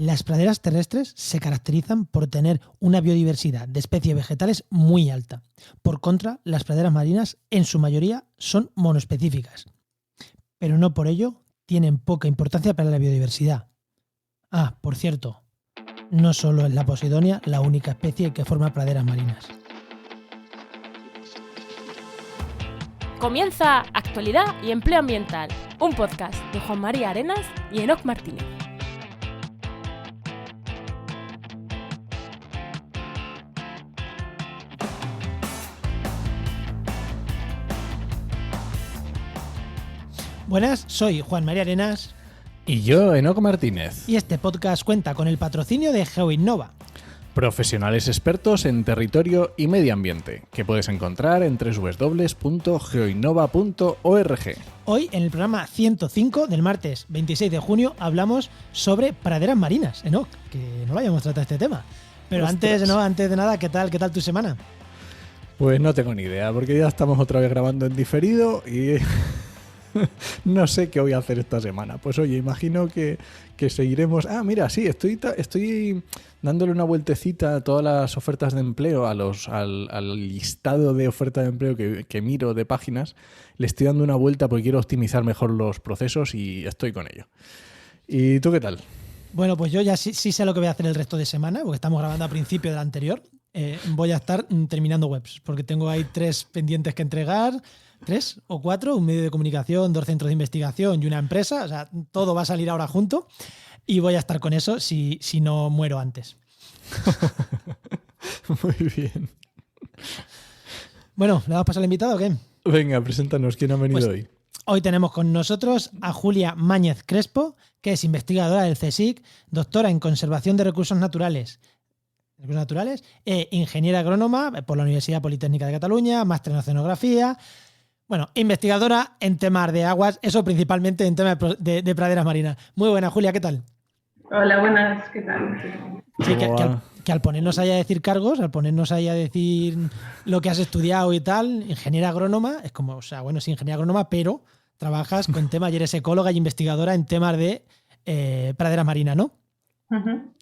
Las praderas terrestres se caracterizan por tener una biodiversidad de especies vegetales muy alta. Por contra, las praderas marinas en su mayoría son monoespecíficas, pero no por ello tienen poca importancia para la biodiversidad. Ah, por cierto, no solo es la posidonia la única especie que forma praderas marinas. Comienza Actualidad y Empleo Ambiental, un podcast de Juan María Arenas y Enoc Martínez. Buenas, soy Juan María Arenas. Y yo, Enoc Martínez. Y este podcast cuenta con el patrocinio de GeoInnova. Profesionales expertos en territorio y medio ambiente, que puedes encontrar en www.geoinnova.org. Hoy, en el programa 105 del martes 26 de junio, hablamos sobre praderas marinas, Enoc, que no lo habíamos tratado este tema. Pero antes de nada, ¿qué tal tu semana? Pues no tengo ni idea, porque ya estamos otra vez grabando en diferido y no sé qué voy a hacer esta semana. Pues oye, imagino que seguiremos... Ah, mira, sí, estoy dándole una vueltecita a todas las ofertas de empleo, al listado de ofertas de empleo que miro de páginas. Le estoy dando una vuelta porque quiero optimizar mejor los procesos y estoy con ello. ¿Y tú qué tal? Bueno, pues yo ya sí sé lo que voy a hacer el resto de semana, porque estamos grabando a principio del anterior. Voy a estar terminando webs, porque tengo ahí 3 pendientes que entregar, 3 o 4, un medio de comunicación, 2 centros de investigación y una empresa. O sea, todo va a salir ahora junto y voy a estar con eso si no muero antes. Muy bien. Bueno, ¿le damos paso al invitado o qué? Venga, preséntanos quién ha venido hoy. Hoy tenemos con nosotros a Julia Máñez Crespo, que es investigadora del CSIC, doctora en Conservación de Recursos Naturales, ingeniera agrónoma por la Universidad Politécnica de Cataluña, máster en oceanografía. Bueno, investigadora en temas de aguas, eso principalmente en temas de praderas marinas. Muy buena, Julia, ¿qué tal? Hola, buenas, ¿qué tal? Sí, que al ponernos ahí a decir cargos, al ponernos ahí a decir lo que has estudiado y tal, ingeniera agrónoma, es como, o sea, bueno, sí, ingeniera agrónoma, pero trabajas con temas y eres ecóloga y investigadora en temas de praderas marinas, ¿no? Uh-huh.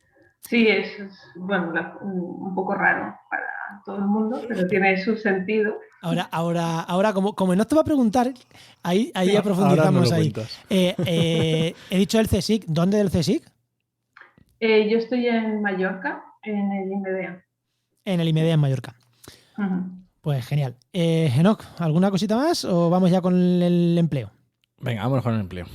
Sí, es bueno, un poco raro para todo el mundo, pero tiene su sentido. Ahora como no te va a preguntar, ahí sí, ya profundizamos ahí. Cuentas. He dicho el CSIC, ¿dónde del CSIC? Yo estoy en Mallorca, en el IMEDEA. En el IMEDEA en Mallorca. Uh-huh. Pues genial. Enoc, ¿alguna cosita más o vamos ya con el empleo? Venga, vamos con el empleo.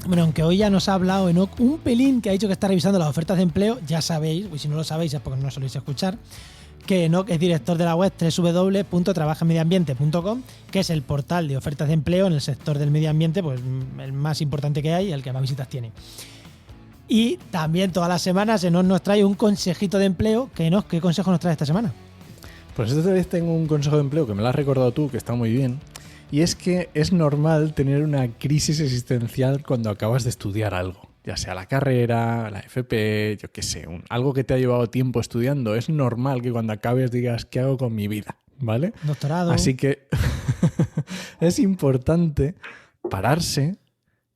Bueno, aunque hoy ya nos ha hablado Enoc un pelín, que ha dicho que está revisando las ofertas de empleo, ya sabéis, y si no lo sabéis es porque no soléis escuchar, que Enoc es director de la web www.trabajamediambiente.com, que es el portal de ofertas de empleo en el sector del medio ambiente, pues el más importante que hay y el que más visitas tiene. Y también todas las semanas Enoc nos trae un consejito de empleo. Enoc, ¿qué consejo nos trae esta semana? Pues esta vez tengo un consejo de empleo que me lo has recordado tú, que está muy bien. Y es que es normal tener una crisis existencial cuando acabas de estudiar algo, ya sea la carrera, la FP, yo qué sé, algo que te ha llevado tiempo estudiando. Es normal que cuando acabes digas, ¿qué hago con mi vida? ¿Vale? Doctorado. Así que es importante pararse,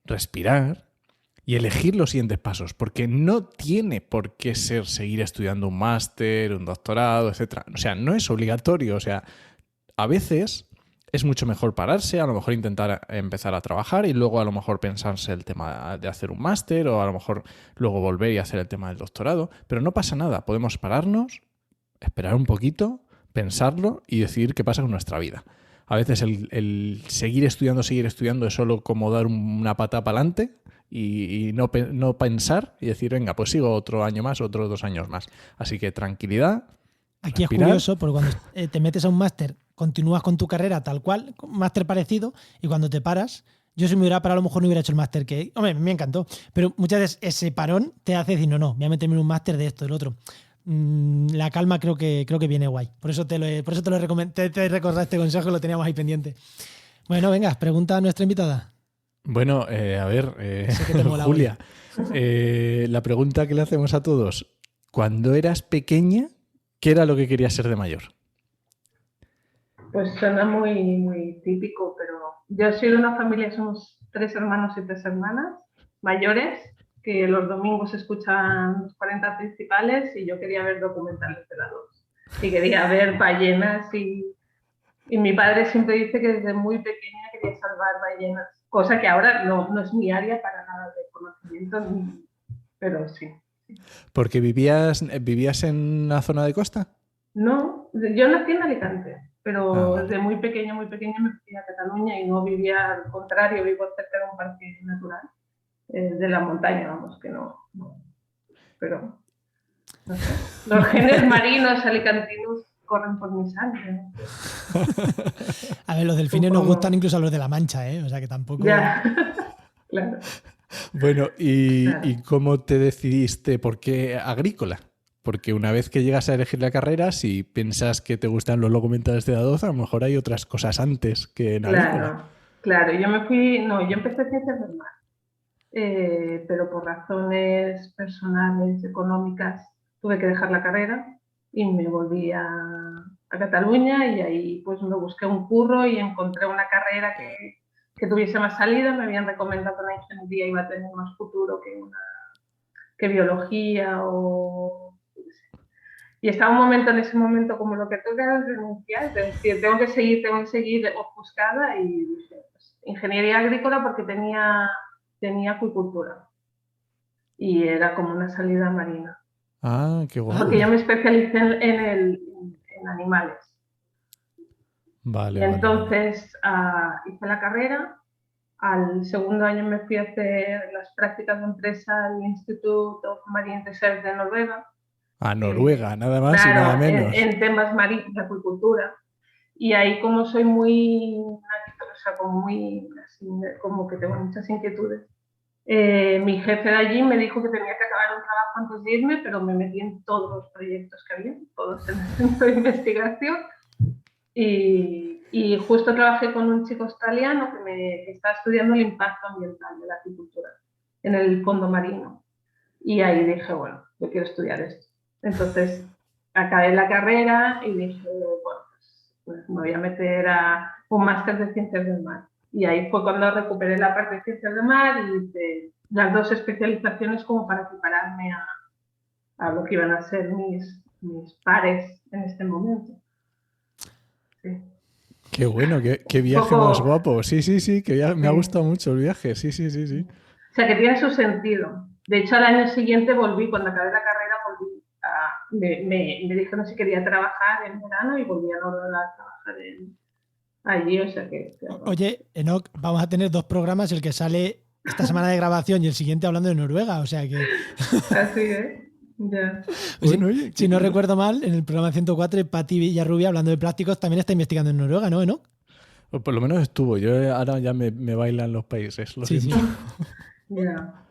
respirar y elegir los siguientes pasos, porque no tiene por qué seguir estudiando un máster, un doctorado, etc. O sea, no es obligatorio. O sea, a veces es mucho mejor pararse, a lo mejor intentar empezar a trabajar y luego a lo mejor pensarse el tema de hacer un máster o a lo mejor luego volver y hacer el tema del doctorado. Pero no pasa nada, podemos pararnos, esperar un poquito, pensarlo y decidir qué pasa con nuestra vida. A veces el seguir estudiando es solo como dar una pata para adelante y no pensar y decir, venga, pues sigo otro año más, otros 2 años más. Así que tranquilidad. Aquí respirar. Es curioso porque cuando te metes a un máster continúas con tu carrera tal cual, máster parecido, y cuando te paras, yo si me hubiera parado a lo mejor no hubiera hecho el máster, que, hombre, me encantó, pero muchas veces ese parón te hace decir, no, voy a meterme en un máster de esto, del otro. La calma creo que viene guay. Por eso te recordé este consejo y lo teníamos ahí pendiente. Bueno, venga, pregunta a nuestra invitada. Bueno, a ver, Sé que te mola, Julia, la pregunta que le hacemos a todos, cuando eras pequeña, ¿qué era lo que querías ser de mayor? Pues suena muy, muy típico, pero yo soy de una familia, somos 3 hermanos y 3 hermanas mayores, que los domingos escuchan los 40 principales y yo quería ver documentales de la 2. Y quería ver ballenas y mi padre siempre dice que desde muy pequeña quería salvar ballenas, cosa que ahora no es mi área para nada de conocimiento, pero sí. ¿Porque vivías en una zona de costa? No, yo nací en Alicante, Ah, pero vale. desde muy pequeña me fui a Cataluña y no vivía, al contrario, vivo cerca de un parque natural, de la montaña, vamos, que no, pero no sé. Los genes marinos alicantinos corren por mi sangre, no sé. A ver, los delfines nos gustan Supongo. incluso a los de la Mancha, ¿eh? O sea que tampoco... Ya, claro, Bueno, ¿y claro. cómo te decidiste por qué agrícola? Porque una vez que llegas a elegir la carrera, si piensas que te gustan los documentales de Dadoz, a lo mejor hay otras cosas antes que en agrícola. Claro, claro. Yo empecé ciencias del mar, pero por razones personales, económicas, tuve que dejar la carrera y me volví a Cataluña y ahí pues me busqué un curro y encontré una carrera que tuviese más salida. Me habían recomendado que la ingeniería iba a tener más futuro que biología o... Y estaba un momento en ese momento como lo que toca es renunciar, es decir, tengo que seguir ofuscada y dije, pues, ingeniería agrícola porque tenía acuicultura y era como una salida marina. Ah, qué Porque yo guapo. me especialicé en animales. Y Vale, vale, vale. entonces hice la carrera. Al segundo año me fui a hacer las prácticas de empresa al Institute of Marine Research de Noruega. A Noruega, nada más y nada Claro, menos. en temas marinos de acuicultura. Y ahí como soy muy, o sea, como muy, así, como que tengo muchas inquietudes, mi jefe de allí me dijo que tenía que acabar un trabajo antes de irme, pero me metí en todos los proyectos que había, todos en el centro de investigación. Y justo trabajé con un chico australiano que está estudiando el impacto ambiental de la acuicultura en el fondo marino. Y ahí dije, bueno, yo quiero estudiar esto. Entonces acabé la carrera y dije, bueno, pues me voy a meter a un máster de ciencias del mar. Y ahí fue cuando recuperé la parte de ciencias del mar y hice las 2 especializaciones como para prepararme a lo que iban a ser mis pares en este momento. Sí. Qué bueno, qué Un viaje más poco, guapo. Sí, sí, sí, me sí. ha gustado mucho el viaje. Sí, sí, sí, sí. O sea, que tiene su sentido. De hecho, al año siguiente volví, cuando acabé la carrera, me dijeron si quería trabajar en verano y volví a Noruega a trabajar allí, o sea que bueno. Oye, Enoch, vamos a tener 2 programas, el que sale esta semana de grabación y el siguiente hablando de Noruega. O sea que, Así es, ya. si, Bueno, oye, si no recuerdo mal, en el programa 104, Pati Villarrubia, hablando de plásticos, también está investigando en Noruega, ¿no, Enoch? o por lo menos estuvo. Yo ahora ya me bailan los países, lo Sí, sí. siento. Ya,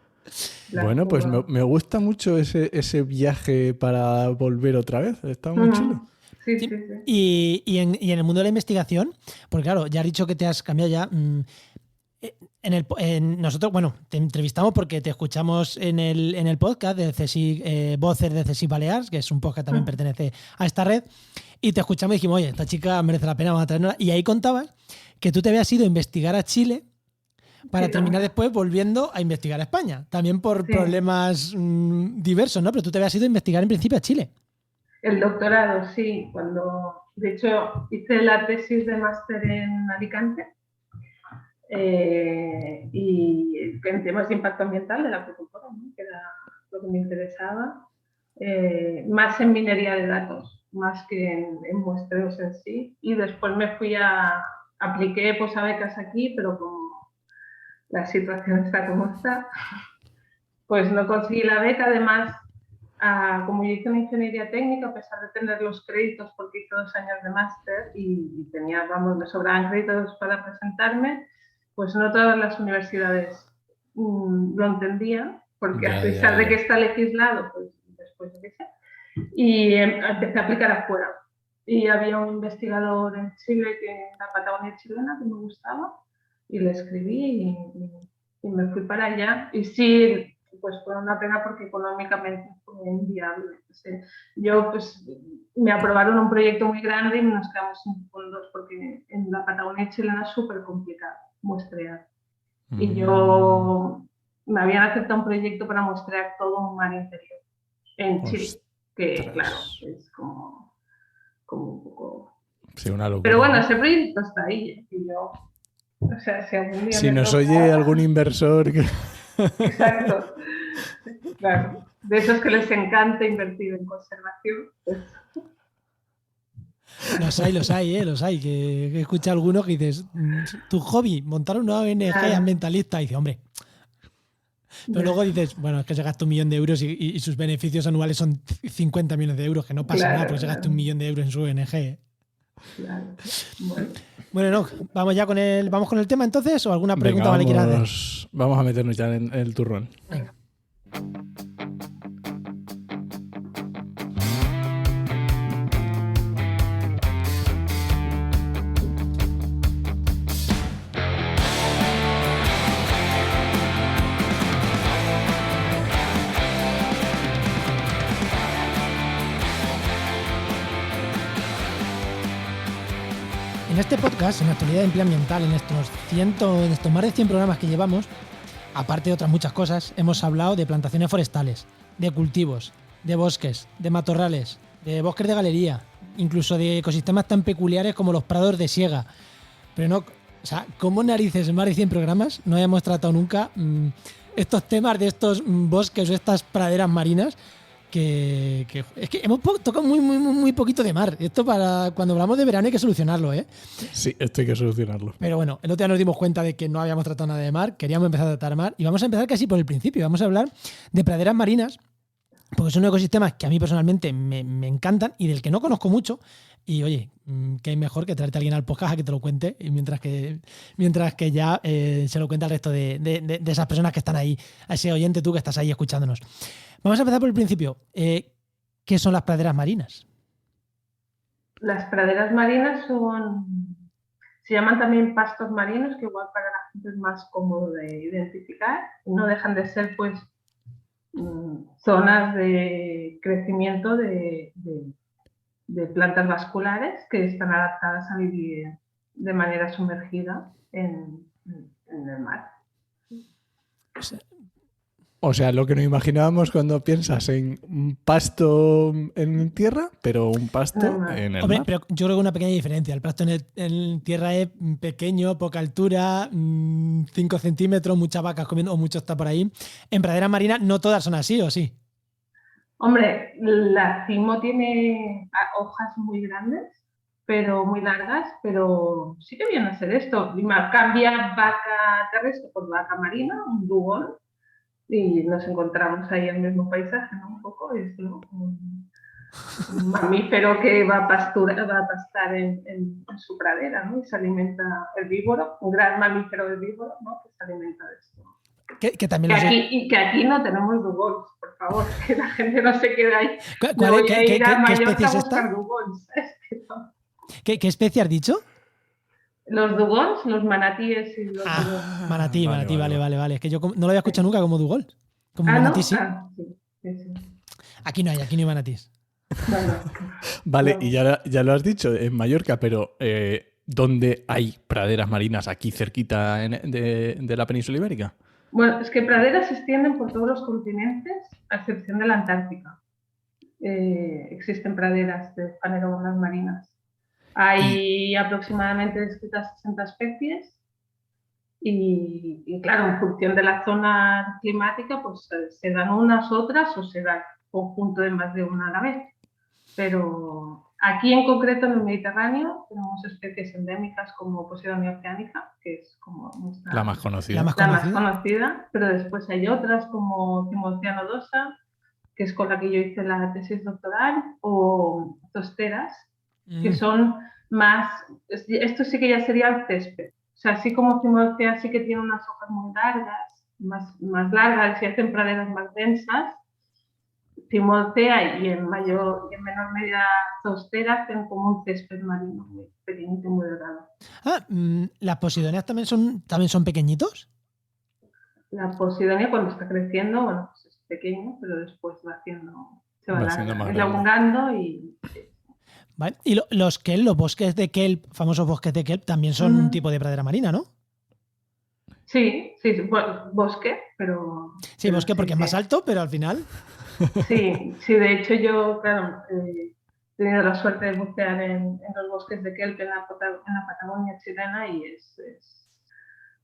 la Bueno, pues fuga. me gusta mucho ese viaje para volver otra vez. Está muy chulo. Sí, Sí. sí, sí. Y en el mundo de la investigación, porque claro, ya has dicho que te has cambiado ya. Nosotros, bueno, te entrevistamos porque te escuchamos en el podcast de CSIC, Voces de CSIC Balears, que es un podcast que también pertenece a esta red, y te escuchamos y dijimos, oye, esta chica merece la pena, vamos a traerla. Y ahí contabas que tú te habías ido a investigar a Chile para Sí, terminar también. después volviendo a investigar a España, también por Sí. problemas diversos, ¿no? Pero tú te habías ido a investigar en principio a Chile. El doctorado, sí, de hecho, hice la tesis de máster en Alicante y en temas de impacto ambiental de la agricultura, ¿no? Que era lo que me interesaba, más en minería de datos, más que en muestreos en sí. Y después apliqué pues, a becas aquí, pero como la situación está como está, pues no conseguí la beca. Además, como yo hice una ingeniería técnica, a pesar de tener los créditos, porque hice 2 años de máster y me sobraban créditos para presentarme, pues no todas las universidades lo entendían, porque a Ya, ya, pesar de que ya. está legislado, pues después de que sea, y empecé a aplicar afuera. Y había un investigador en Chile, en la Patagonia chilena, que me gustaba, y le escribí y me fui para allá. Y sí, pues fue una pena porque económicamente fue inviable. O sea, yo pues me aprobaron un proyecto muy grande y nos quedamos sin fondos porque en la Patagonia chilena es súper complicado muestrear. Y yo me habían aceptado un proyecto para muestrear todo un mar interior en Chile, que claro, es como un poco... Sí, una locura. Pero bueno, ese proyecto está ahí. Y yo, o sea, si algún día Si me nos toca... oye algún inversor... Exacto. Claro. De esos que les encanta invertir en conservación. Pues... Los hay. Que escucha algunos que dices, tu hobby, montar una ONG ambientalista. Y dice, hombre. Pero luego dices, bueno, es que se gasta 1 millón de euros y sus beneficios anuales son 50 millones de euros, que no pasa nada porque se gasta 1 millón de euros en su ONG. Claro. Bueno, no, vamos con el tema entonces, o alguna pregunta Venga, quieras hacer. Vamos a meternos ya en el turrón. Venga. En este podcast, en Actualidad de Empleo Ambiental, en estos más de 100 programas que llevamos, aparte de otras muchas cosas, hemos hablado de plantaciones forestales, de cultivos, de bosques, de matorrales, de bosques de galería, incluso de ecosistemas tan peculiares como los prados de siega. Pero no, o sea, ¿cómo narices en más de 100 programas no hayamos tratado nunca estos temas de estos bosques o estas praderas marinas? Que es que hemos tocado muy poquito de mar. Esto para cuando hablamos de verano hay que solucionarlo, ¿eh? Sí, esto hay que solucionarlo. Pero bueno, el otro día nos dimos cuenta de que no habíamos tratado nada de mar, queríamos empezar a tratar mar y vamos a empezar casi por el principio. Vamos a hablar de praderas marinas, porque son ecosistemas que a mí personalmente me encantan y del que no conozco mucho. Y oye, qué hay mejor que traerte a alguien al podcast a que te lo cuente, y mientras que ya se lo cuenta al resto de esas personas que están ahí, a ese oyente tú que estás ahí escuchándonos. Vamos a empezar por el principio. ¿Qué son las praderas marinas? Las praderas marinas se llaman también pastos marinos, que igual para la gente es más cómodo de identificar. No dejan de ser pues zonas de crecimiento de plantas vasculares que están adaptadas a vivir de manera sumergida en el mar. O sea, lo que nos imaginábamos cuando piensas en un pasto en tierra, pero un pasto en el mar. Pero yo creo que una pequeña diferencia. El pasto en tierra es pequeño, poca altura, 5 centímetros, muchas vacas comiendo, o mucho está por ahí. En praderas marinas no todas son así, ¿o sí? Hombre, la cimo tiene hojas muy grandes, pero muy largas, pero sí que viene a ser esto. Cambia vaca terrestre por vaca marina, un dugón, y nos encontramos ahí el mismo paisaje, ¿no? Un poco es, ¿no? Un mamífero que va a pastar en su pradera, ¿no? Y se alimenta herbívoro, un gran mamífero herbívoro, ¿no? Que se alimenta de esto. Que también que aquí no tenemos dugongs, por favor, que la gente no se quede ahí. ¿Qué especie es esta? ¿Qué especie has dicho? Los dugongs, los manatíes y los manatí, vale. Es que yo no lo había escuchado nunca como dugong. Como manatí, ¿no? Sí. Aquí no hay manatís. Vale, y ya lo has dicho, en Mallorca, pero ¿dónde hay praderas marinas aquí cerquita de la península ibérica? Bueno, es que praderas se extienden por todos los continentes, a excepción de la Antártica. Existen praderas de fanerógamas marinas. Hay aproximadamente descritas 60 especies y claro, en función de la zona climática, pues se dan unas, otras o se da conjunto de más de una a la vez. Pero aquí en concreto en el Mediterráneo tenemos especies endémicas como Posidonia oceanica, que es como la más conocida. La más conocida, pero después hay otras como Timothea nodosa, que es con la que yo hice la tesis doctoral, o Zosteras, que son más... Esto sí que ya sería el césped. O sea, así como Timothea sí que tiene unas hojas muy largas, más largas y hacen praderas más densas, Timothea y en menor medida zostera hacen como un césped marino muy pequeñito y muy delgado. ¿Las posidonias también son pequeñitos? La posidonia cuando está creciendo, bueno, pues es pequeño, pero después se va siendo más grande. elongando y... ¿Vale? Y los kelp, los bosques de kelp, famosos bosques de kelp, también son un tipo de pradera marina, ¿no? Sí, bosque, pero... Sí, bosque porque es más alto, pero al final... Sí, de hecho yo, claro, he tenido la suerte de bucear en los bosques de kelp en la Patagonia chilena y es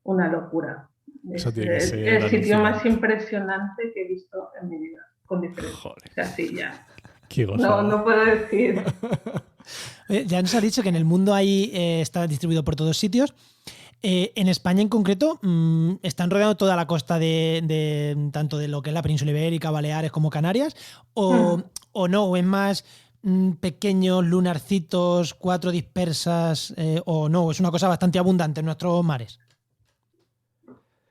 una locura. Eso tiene que Es ser el sitio alucinante. más impresionante que he visto en mi vida, con diferencia. Joder. O sea, sí, ya. Qué gozada. No puedo decir. Ya nos ha dicho que en el mundo está distribuido por todos sitios. En España en concreto están rodeando toda la costa de tanto de lo que es la península ibérica, Baleares como Canarias, o no, o es más pequeños lunarcitos, 4 dispersas, o no, es una cosa bastante abundante en nuestros mares.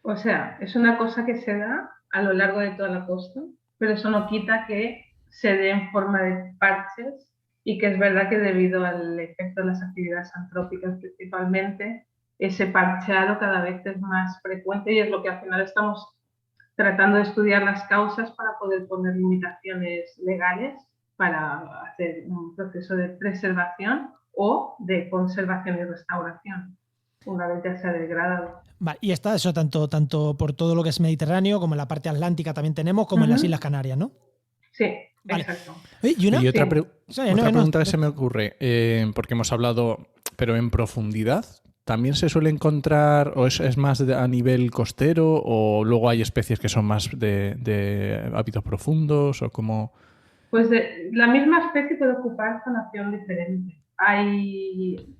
O sea, es una cosa que se da a lo largo de toda la costa, pero eso no quita que se dé en forma de parches y que es verdad que debido al efecto de las actividades antrópicas principalmente, ese parcheado cada vez es más frecuente y es lo que al final estamos tratando de estudiar las causas para poder poner limitaciones legales para hacer un proceso de preservación o de conservación y restauración una vez ya se ha degradado. Vale, y está eso tanto por todo lo que es Mediterráneo como en la parte atlántica también tenemos, como en las Islas Canarias, ¿no? Sí, vale. Exacto. Y otra pregunta que se me ocurre, porque hemos hablado, pero en profundidad, ¿también se suele encontrar, o es más a nivel costero, o luego hay especies que son más de hábitos profundos, o cómo? Pues la misma especie puede ocupar zonación diferente. Hay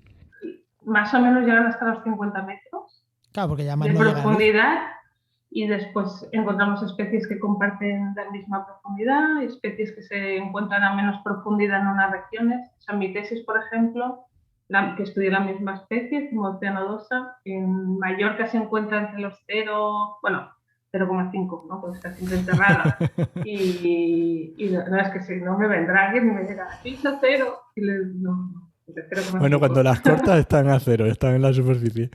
más o menos llegan hasta los 50 metros porque ya más de no profundidad y después encontramos especies que comparten la misma profundidad, especies que se encuentran a menos profundidad en unas regiones. O sea, mi tesis, por ejemplo, que estudié la misma especie, Cimoltea nodosa, en Mallorca se encuentra entre los 0,5, ¿no? Pues está siempre enterrada. y no es que si no me vendrá alguien y me dirá, piso 0. Y Bueno, cuando las cortas están a 0, están en la superficie.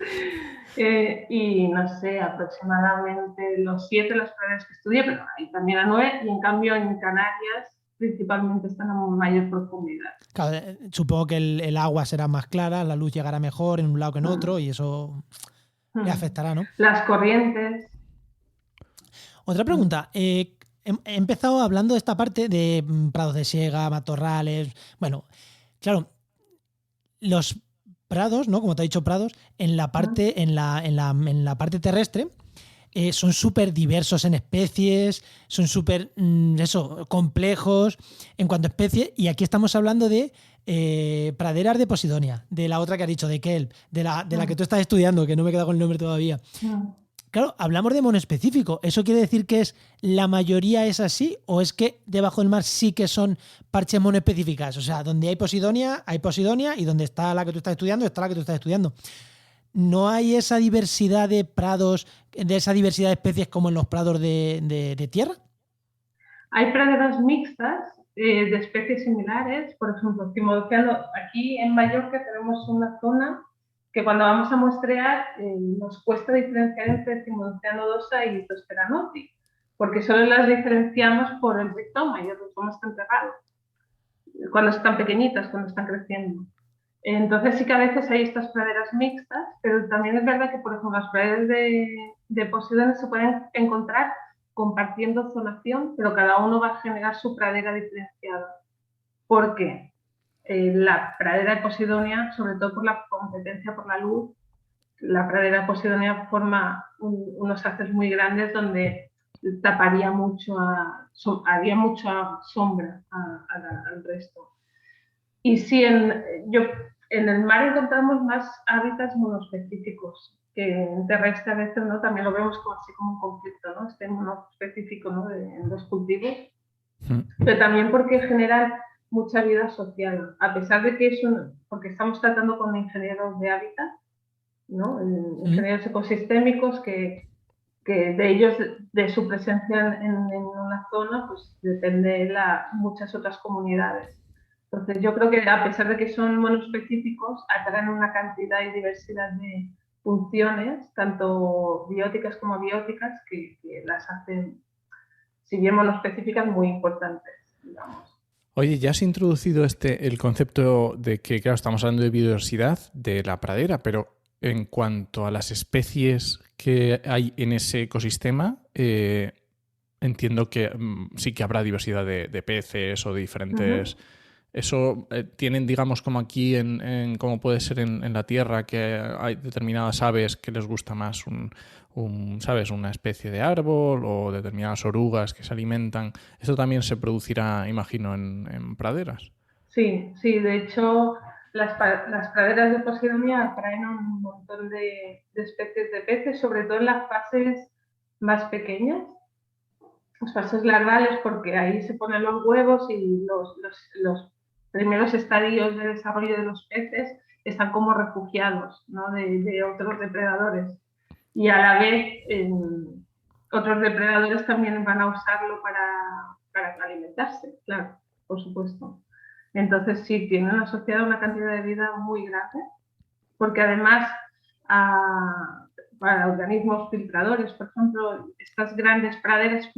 Y no sé, aproximadamente los 7 las praderas que estudié, pero hay también a 9, y en cambio en Canarias principalmente están a mayor profundidad. Claro, supongo que el agua será más clara, la luz llegará mejor en un lado que en otro y eso le afectará, ¿no? Las corrientes. Otra pregunta. He empezado hablando de esta parte de prados de siega, matorrales. Bueno, claro, los prados, ¿no? Como te he dicho, prados, en la parte, en la parte terrestre son súper diversos en especies, son súper complejos en cuanto a especies, y aquí estamos hablando de praderas de Posidonia, de la otra que has dicho, de kelp, de la que tú estás estudiando, que no me he quedado con el nombre todavía. Claro, hablamos de monoespecífico. ¿Eso quiere decir que la mayoría es así? ¿O es que debajo del mar sí que son parches monoespecíficas? O sea, donde hay Posidonia, y donde está la que tú estás estudiando, está la que tú estás estudiando. ¿No hay esa diversidad de prados, de esa diversidad de especies como en los prados de tierra? Hay praderas mixtas de especies similares. Por ejemplo, aquí en Mallorca tenemos una zona que cuando vamos a muestrear nos cuesta diferenciar entre Cimoltea nodosa y Zostera noti, porque solo las diferenciamos por el rizoma y el rizoma está enterrado, cuando están pequeñitas, cuando están creciendo. Entonces sí que a veces hay estas praderas mixtas, pero también es verdad que, por ejemplo, las praderas de Posidonia se pueden encontrar compartiendo zonación, pero cada uno va a generar su pradera diferenciada. ¿Por qué? La pradera de Posidonia, sobre todo por la competencia por la luz, la pradera de Posidonia forma unos haces muy grandes donde taparía haría mucha sombra al resto. Y sí, en el mar encontramos más hábitats monoespecíficos, que en terrestre a veces, ¿no? También lo vemos así como un conflicto, ¿no? Este monoespecífico, ¿no? En los cultivos, pero también porque generan mucha vida asociada, a pesar de que porque estamos tratando con ingenieros de hábitat, ¿no? Ingenieros ecosistémicos que de ellos, de su presencia en una zona, pues depende muchas otras comunidades. Entonces yo creo que a pesar de que son monoespecíficos, atraen una cantidad y diversidad de funciones, tanto bióticas como abióticas, que las hacen, si bien monoespecíficas, muy importantes, digamos. Oye, ya has introducido el concepto de que, claro, estamos hablando de biodiversidad de la pradera, pero en cuanto a las especies que hay en ese ecosistema, entiendo que sí que habrá diversidad de peces o de diferentes... Eso tienen, digamos, como aquí, como puede ser en la Tierra, que hay determinadas aves que les gusta más ¿sabes? Una especie de árbol o determinadas orugas que se alimentan. Esto también se producirá, imagino, en praderas. Sí, de hecho, las praderas de Posidonia atraen un montón de especies de peces, sobre todo en las fases más pequeñas, las fases larvales, porque ahí se ponen los huevos y los primeros estadios de desarrollo de los peces están como refugiados, ¿no? de otros depredadores. Y a la vez, otros depredadores también van a usarlo para alimentarse, claro, por supuesto. Entonces sí, tienen asociada una cantidad de vida muy grande, porque además para organismos filtradores, por ejemplo, estas grandes praderas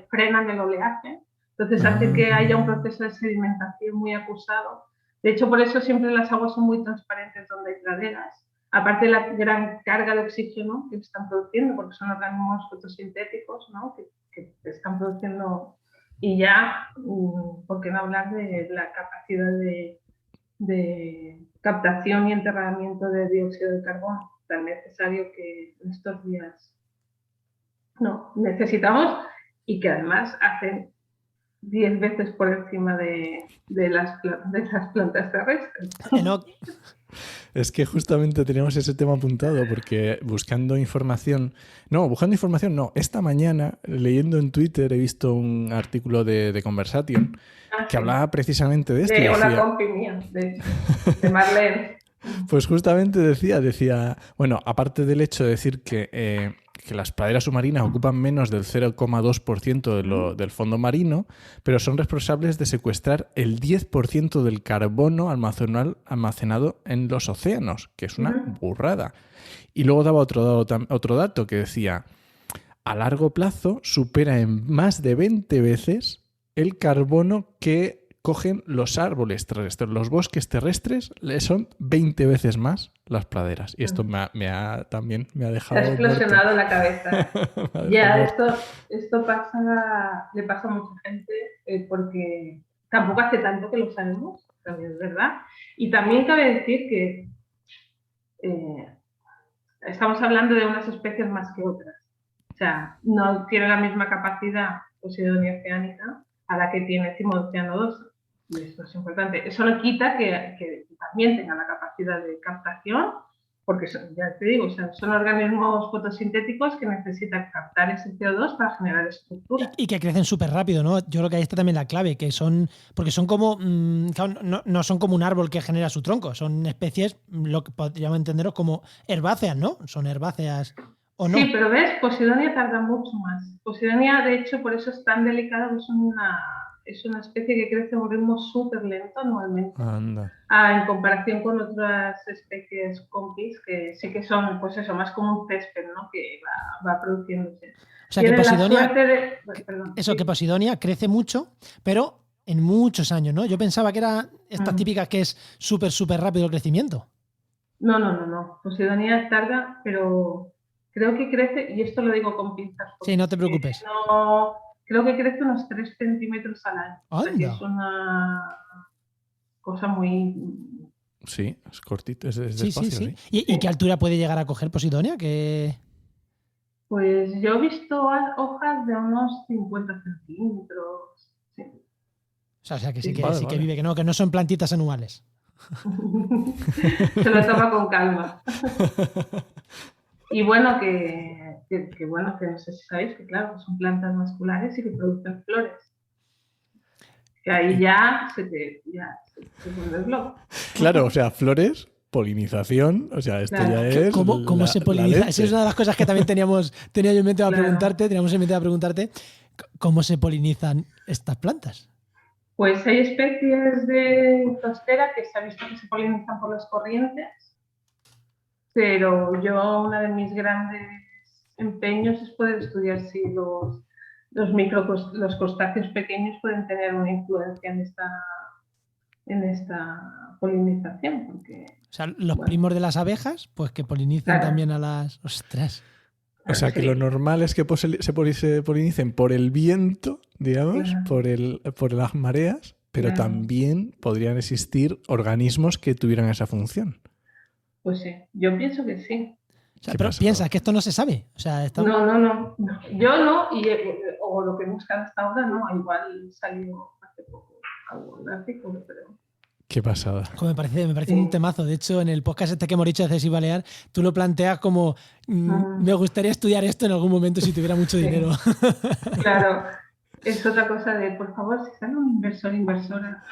frenan el oleaje, entonces hace que haya un proceso de sedimentación muy acusado. De hecho, por eso siempre las aguas son muy transparentes donde hay praderas, aparte de la gran carga de oxígeno que están produciendo, porque son organismos fotosintéticos, ¿no? que están produciendo. Y ya, ¿por qué no hablar de la capacidad de captación y enterramiento de dióxido de carbono tan necesario que en estos días necesitamos y que además hacen 10 veces por encima de las plantas terrestres? Es que justamente teníamos ese tema apuntado porque buscando información no, esta mañana leyendo en Twitter he visto un artículo de Conversation que hablaba precisamente de esto. De una compi mía, de Marlene. Pues justamente decía, bueno, aparte del hecho de decir que las praderas submarinas ocupan menos del 0,2% del fondo marino, pero son responsables de secuestrar el 10% del carbono almacenado en los océanos, que es una burrada. Y luego daba otro dato que decía, a largo plazo supera en más de 20 veces el carbono que cogen los árboles terrestres. Los bosques terrestres son 20 veces más las praderas. Y esto también me ha dejado... Te ha explosionado la cabeza. Ya, esto le pasa a mucha gente porque tampoco hace tanto que lo sabemos, también es verdad. Y también cabe decir que estamos hablando de unas especies más que otras. O sea, no tiene la misma capacidad Posidonia oceanica a la que tiene Cimodocea. Y esto es importante. Eso no quita que también tenga la capacidad de captación, porque ya te digo, son organismos fotosintéticos que necesitan captar ese CO2 para generar estructura. Y que crecen súper rápido, ¿no? Yo creo que ahí está también la clave, porque son como, no son como un árbol que genera su tronco, son especies, lo que podríamos entenderos como herbáceas, ¿no? Son herbáceas o no. Sí, pero ves, Posidonia tarda mucho más. Posidonia, de hecho, por eso es tan delicada, es una especie que crece a un ritmo súper lento anualmente. Anda. En comparación con otras especies compis que sí que son, pues eso, más como un césped, ¿no? Que va produciéndose. O sea, que Posidonia crece mucho, pero en muchos años, ¿no? Yo pensaba que era esta típica que es súper, súper rápido el crecimiento. No. Posidonia tarda, pero creo que crece, y esto lo digo con pinzas. Sí, no te preocupes. Creo que crece unos 3 centímetros al año. O sea, que es una cosa muy... Sí, es cortito, es despacio, sí. ¿Y qué altura puede llegar a coger Posidonia? Pues yo he visto hojas de unos 50 centímetros. Sí. O sea que sí que vive, que no son plantitas anuales. Se lo toma con calma. Y bueno, que no sé si sabéis que claro, que son plantas vasculares y que producen flores. Que ahí ya se vuelve loco. Claro, o sea, flores, polinización, o sea, esto ya es... ¿Cómo se poliniza? Esa es una de las cosas que también tenía yo en mente a preguntarte, teníamos en mente a preguntarte, ¿cómo se polinizan estas plantas? Pues hay especies de tostera que se ha visto que se polinizan por las corrientes, pero uno de mis grandes empeños es poder estudiar si los crustáceos pequeños pueden tener una influencia en esta polinización. Porque, O sea, los primos de las abejas, pues que polinicen también a las... ¡Ostras! O sea, que lo normal es que se polinicen por el viento, digamos, por las mareas, pero también podrían existir organismos que tuvieran esa función. Pues sí, yo pienso que sí. O sea, pero piensas que esto no se sabe. O sea, No. Yo no, o lo que he buscado hasta ahora, no. Igual salió hace poco algún artículo, pero... Qué pasada. Me parece un temazo. De hecho, en el podcast este que hemos dicho de Cesi Balear, tú lo planteas como me gustaría estudiar esto en algún momento si tuviera mucho dinero. Claro, es otra cosa de, por favor, si sale un inversora.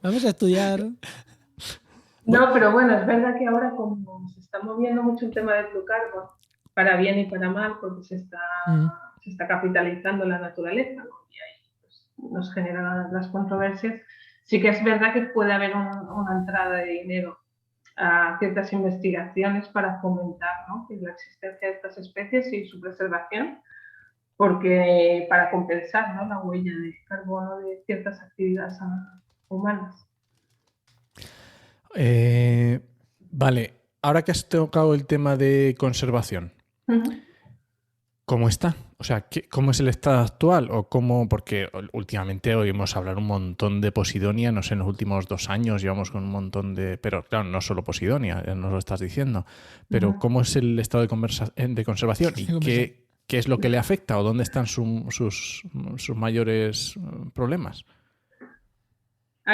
Vamos a estudiar. No, pero bueno, es verdad que ahora como se está moviendo mucho el tema del blue carbon, para bien y para mal, porque se está capitalizando la naturaleza, y ahí pues, nos generan las controversias. Sí que es verdad que puede haber una entrada de dinero a ciertas investigaciones para fomentar, ¿no?, la existencia de estas especies y su preservación, porque para compensar, ¿no?, la huella de carbono de ciertas actividades humanas. Vale, ahora que has tocado el tema de conservación, ¿cómo está? O sea, ¿cómo es el estado actual? O cómo, porque últimamente oímos hablar un montón de Posidonia, no sé, en los últimos 2 años llevamos con un montón de... Pero claro, no solo Posidonia, ya nos lo estás diciendo. Pero ¿cómo es el estado de conservación? ¿Y qué es lo que le afecta? ¿O dónde están sus mayores problemas? No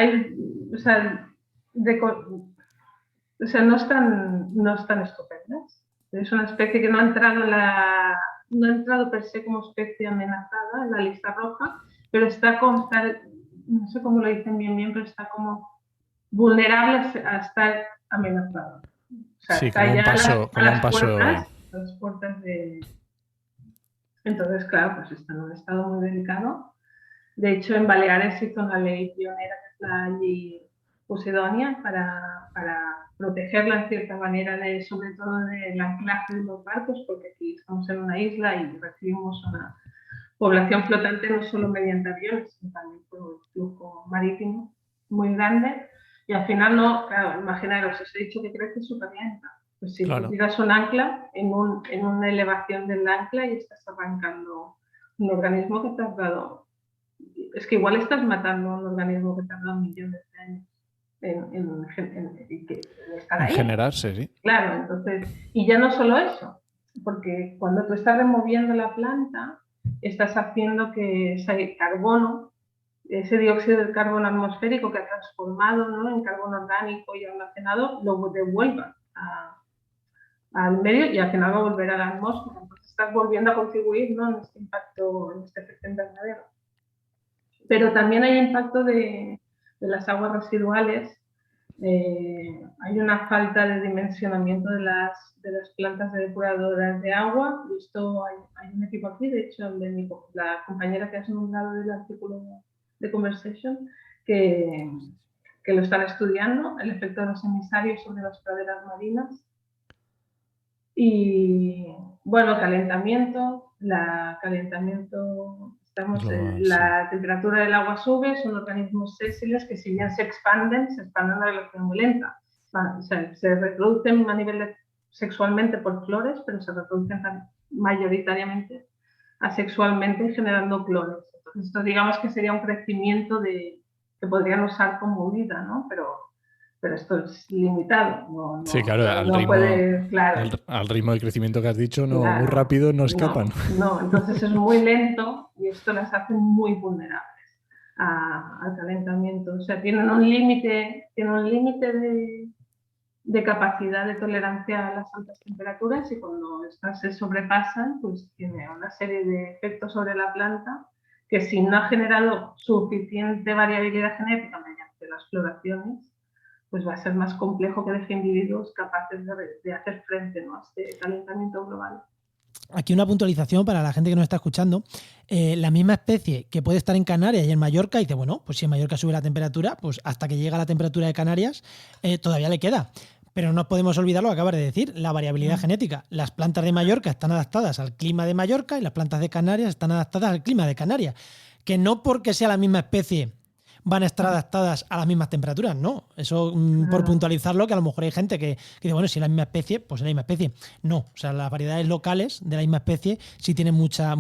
están estupendas. Es una especie que no ha entrado per se como especie amenazada en la lista roja, pero no sé cómo lo dicen bien, pero está como vulnerable a estar amenazada. O sea, sí, está como ya un paso. Las puertas de... Entonces, claro, pues está en un estado muy delicado. De hecho, en Baleares se hizo una ley pionera, que es la ley Posidonia, para protegerla en cierta manera, sobre todo del anclaje de los barcos, porque aquí estamos en una isla y recibimos una población flotante no solo mediante aviones, sino también por un flujo marítimo muy grande. Y al final, claro, imaginaros, os he dicho que crece súper lenta. Pues si tú tiras un ancla en una elevación del ancla y estás arrancando un organismo que te has dado... Es que igual estás matando a un organismo que tarda millones de años en estar ahí. En generarse, sí. Claro, entonces, y ya no solo eso, porque cuando tú estás removiendo la planta, estás haciendo que ese carbono, ese dióxido de carbono atmosférico que ha transformado, ¿no?, en carbono orgánico y almacenado, lo devuelva al medio y al final va a volver a la atmósfera. Entonces estás volviendo a contribuir, ¿no?, en este impacto, en este efecto invernadero. Pero también hay impacto de las aguas residuales. Hay una falta de dimensionamiento de las plantas depuradoras de agua. Esto hay un equipo aquí, de hecho, la compañera que has nombrado del artículo de Conversation, que lo están estudiando, el efecto de los emisarios sobre las praderas marinas. Y bueno, calentamiento. La temperatura del agua sube, son organismos sésiles que, si bien se expanden a relación muy lenta. O sea, se reproducen a nivel sexualmente por flores, pero se reproducen mayoritariamente asexualmente generando clones. Entonces, esto digamos que sería un crecimiento que podrían usar como vida, ¿no? Pero esto es limitado. Sí, claro, al ritmo de crecimiento que has dicho, muy rápido no escapan. No, entonces es muy lento y esto las hace muy vulnerables al calentamiento. O sea, tienen un límite de capacidad de tolerancia a las altas temperaturas, y cuando estas se sobrepasan, pues tiene una serie de efectos sobre la planta que, si no ha generado suficiente variabilidad genética mediante las floraciones, pues va a ser más complejo que deje individuos capaces de hacer frente, ¿no?, a este calentamiento global. aquí una puntualización para la gente que nos está escuchando. La misma especie que puede estar en Canarias y en Mallorca, dice, bueno, pues si en Mallorca sube la temperatura, pues hasta que llega a la temperatura de Canarias todavía le queda. Pero no podemos olvidar lo que acabas de decir, la variabilidad genética. Las plantas de Mallorca están adaptadas al clima de Mallorca y las plantas de Canarias están adaptadas al clima de Canarias. Que no porque sea la misma especie van a estar adaptadas a las mismas temperaturas, no. Eso por puntualizarlo, que a lo mejor hay gente que dice, bueno, si es la misma especie, pues es la misma especie. No, o sea, las variedades locales de la misma especie sí tienen mucha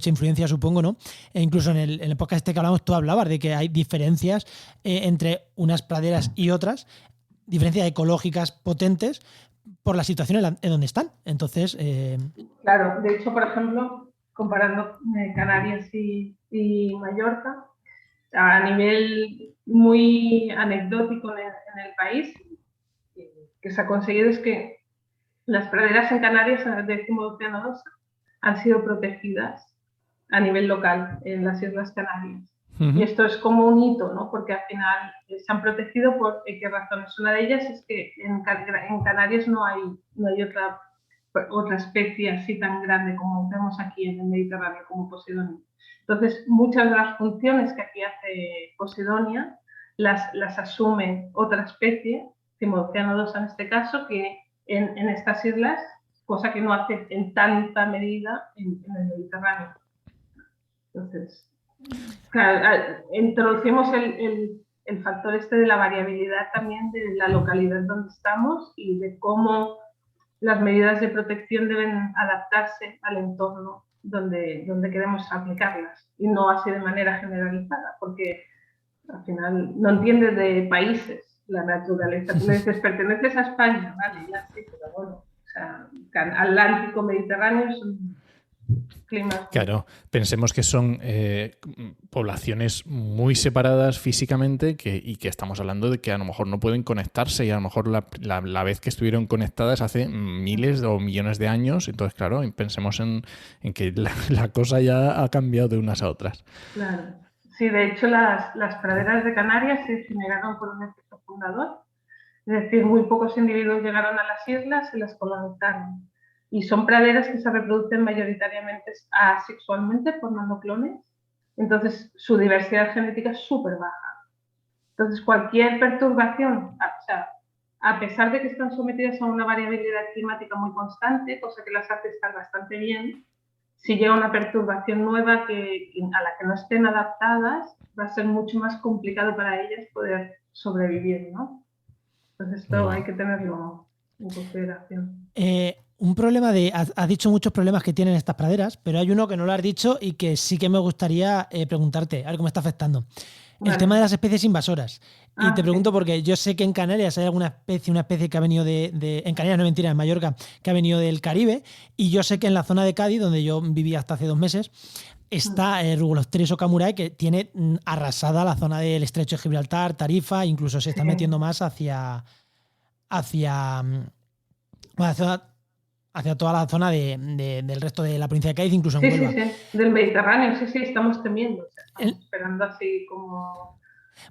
influencia, supongo, ¿no? E incluso en el podcast este que hablamos, tú hablabas de que hay diferencias entre unas praderas y otras, diferencias ecológicas potentes por la situación en donde están. Entonces... Claro, de hecho, por ejemplo, comparando Canarias y Mallorca, a nivel muy anecdótico en el país, que se ha conseguido es que las praderas en Canarias de Cimo-Oceano-2 han sido protegidas a nivel local en las Islas Canarias. Y esto es como un hito, ¿no? Porque al final se han protegido por qué razones. Una de ellas es que en Canarias no hay otra especie así tan grande como vemos aquí en el Mediterráneo, como Posidonia. Entonces, muchas de las funciones que aquí hace Posidonia las asume otra especie, Cimo-Oceano-2 en este caso, que en estas islas, cosa que no hace en tanta medida en el Mediterráneo. Entonces, claro, introducimos el factor este de la variabilidad también de la localidad donde estamos y de cómo las medidas de protección deben adaptarse al entorno donde queremos aplicarlas y no así de manera generalizada, porque al final no entiendes de países la naturaleza. Tú le dices, perteneces a España, vale, ya sí, pero bueno, o sea, Atlántico, Mediterráneo son climas. Claro, pensemos que son poblaciones muy separadas físicamente y que estamos hablando de que a lo mejor no pueden conectarse y a lo mejor la vez que estuvieron conectadas hace miles o millones de años. Entonces, claro, pensemos en que la cosa ya ha cambiado de unas a otras. Claro. Sí, de hecho las praderas de Canarias se generaron por un efecto fundador. Es decir, muy pocos individuos llegaron a las islas y las colonizaron. Y son praderas que se reproducen mayoritariamente asexualmente, formando clones. Entonces, su diversidad genética es súper baja. Entonces, cualquier perturbación, o sea, a pesar de que están sometidas a una variabilidad climática muy constante, cosa que las hace estar bastante bien, si llega una perturbación nueva a la que no estén adaptadas, va a ser mucho más complicado para ellas poder sobrevivir, ¿no? Entonces, esto hay que tenerlo en consideración. Un problema has dicho muchos problemas que tienen estas praderas, pero hay uno que no lo has dicho y que sí que me gustaría preguntarte, a ver cómo está afectando. Vale. El tema de las especies invasoras. Y te pregunto porque yo sé que en Canarias hay una especie que ha venido en Canarias, no mentira, en Mallorca, que ha venido del Caribe, y yo sé que en la zona de Cádiz, donde yo vivía hasta hace 2 meses, está Rugulostris okamurae, que tiene arrasada la zona del Estrecho de Gibraltar, Tarifa, incluso se está metiendo más hacia toda la zona del resto de la provincia de Cádiz, incluso en Huelva. Sí, del Mediterráneo, sí, estamos temiendo. O sea, estamos esperando así como...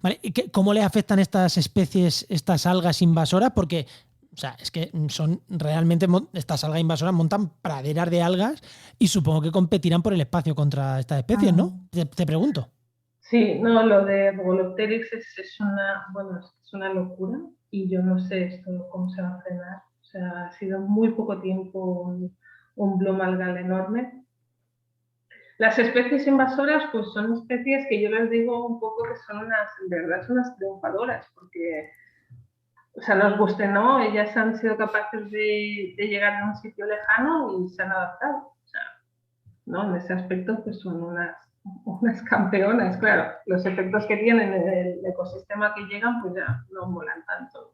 Vale, ¿cómo le afectan estas especies, estas algas invasoras? Porque, o sea, es que son realmente, estas algas invasoras montan praderas de algas y supongo que competirán por el espacio contra estas especies, ¿no? Te pregunto. Sí, no, lo de Rugulostris es una locura y yo no sé esto cómo se va a frenar. O sea, ha sido muy poco tiempo un bloom algal enorme. Las especies invasoras, pues son especies que yo les digo un poco que son unas triunfadoras, porque, o sea, nos guste, ¿no? Ellas han sido capaces de llegar a un sitio lejano y se han adaptado. O sea, ¿no? En ese aspecto, pues son unas campeonas, claro. Los efectos que tienen en el ecosistema que llegan, pues ya no molan tanto.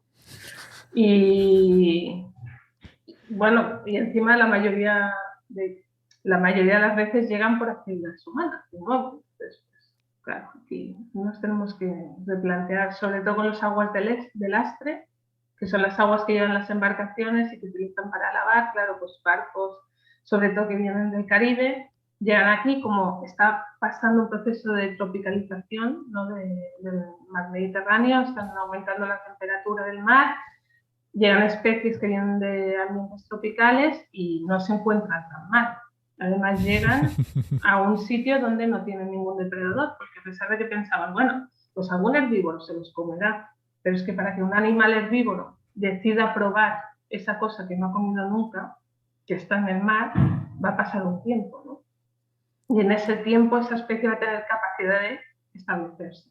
Y bueno, y encima la mayoría de las veces llegan por actividades humanas, de nuevo. Entonces, pues, claro, aquí nos tenemos que replantear, sobre todo con las aguas de lastre, que son las aguas que llevan las embarcaciones y que utilizan para lavar, claro, pues barcos, sobre todo que vienen del Caribe, llegan aquí, como está pasando un proceso de tropicalización, ¿no? del mar Mediterráneo, están aumentando la temperatura del mar, llegan especies que vienen de ambientes tropicales y no se encuentran tan mal. Además llegan a un sitio donde no tienen ningún depredador, porque a pesar de que pensaban, bueno, pues algún herbívoro se los comerá, pero es que para que un animal herbívoro decida probar esa cosa que no ha comido nunca, que está en el mar, va a pasar un tiempo, ¿no? Y en ese tiempo esa especie va a tener capacidad de establecerse.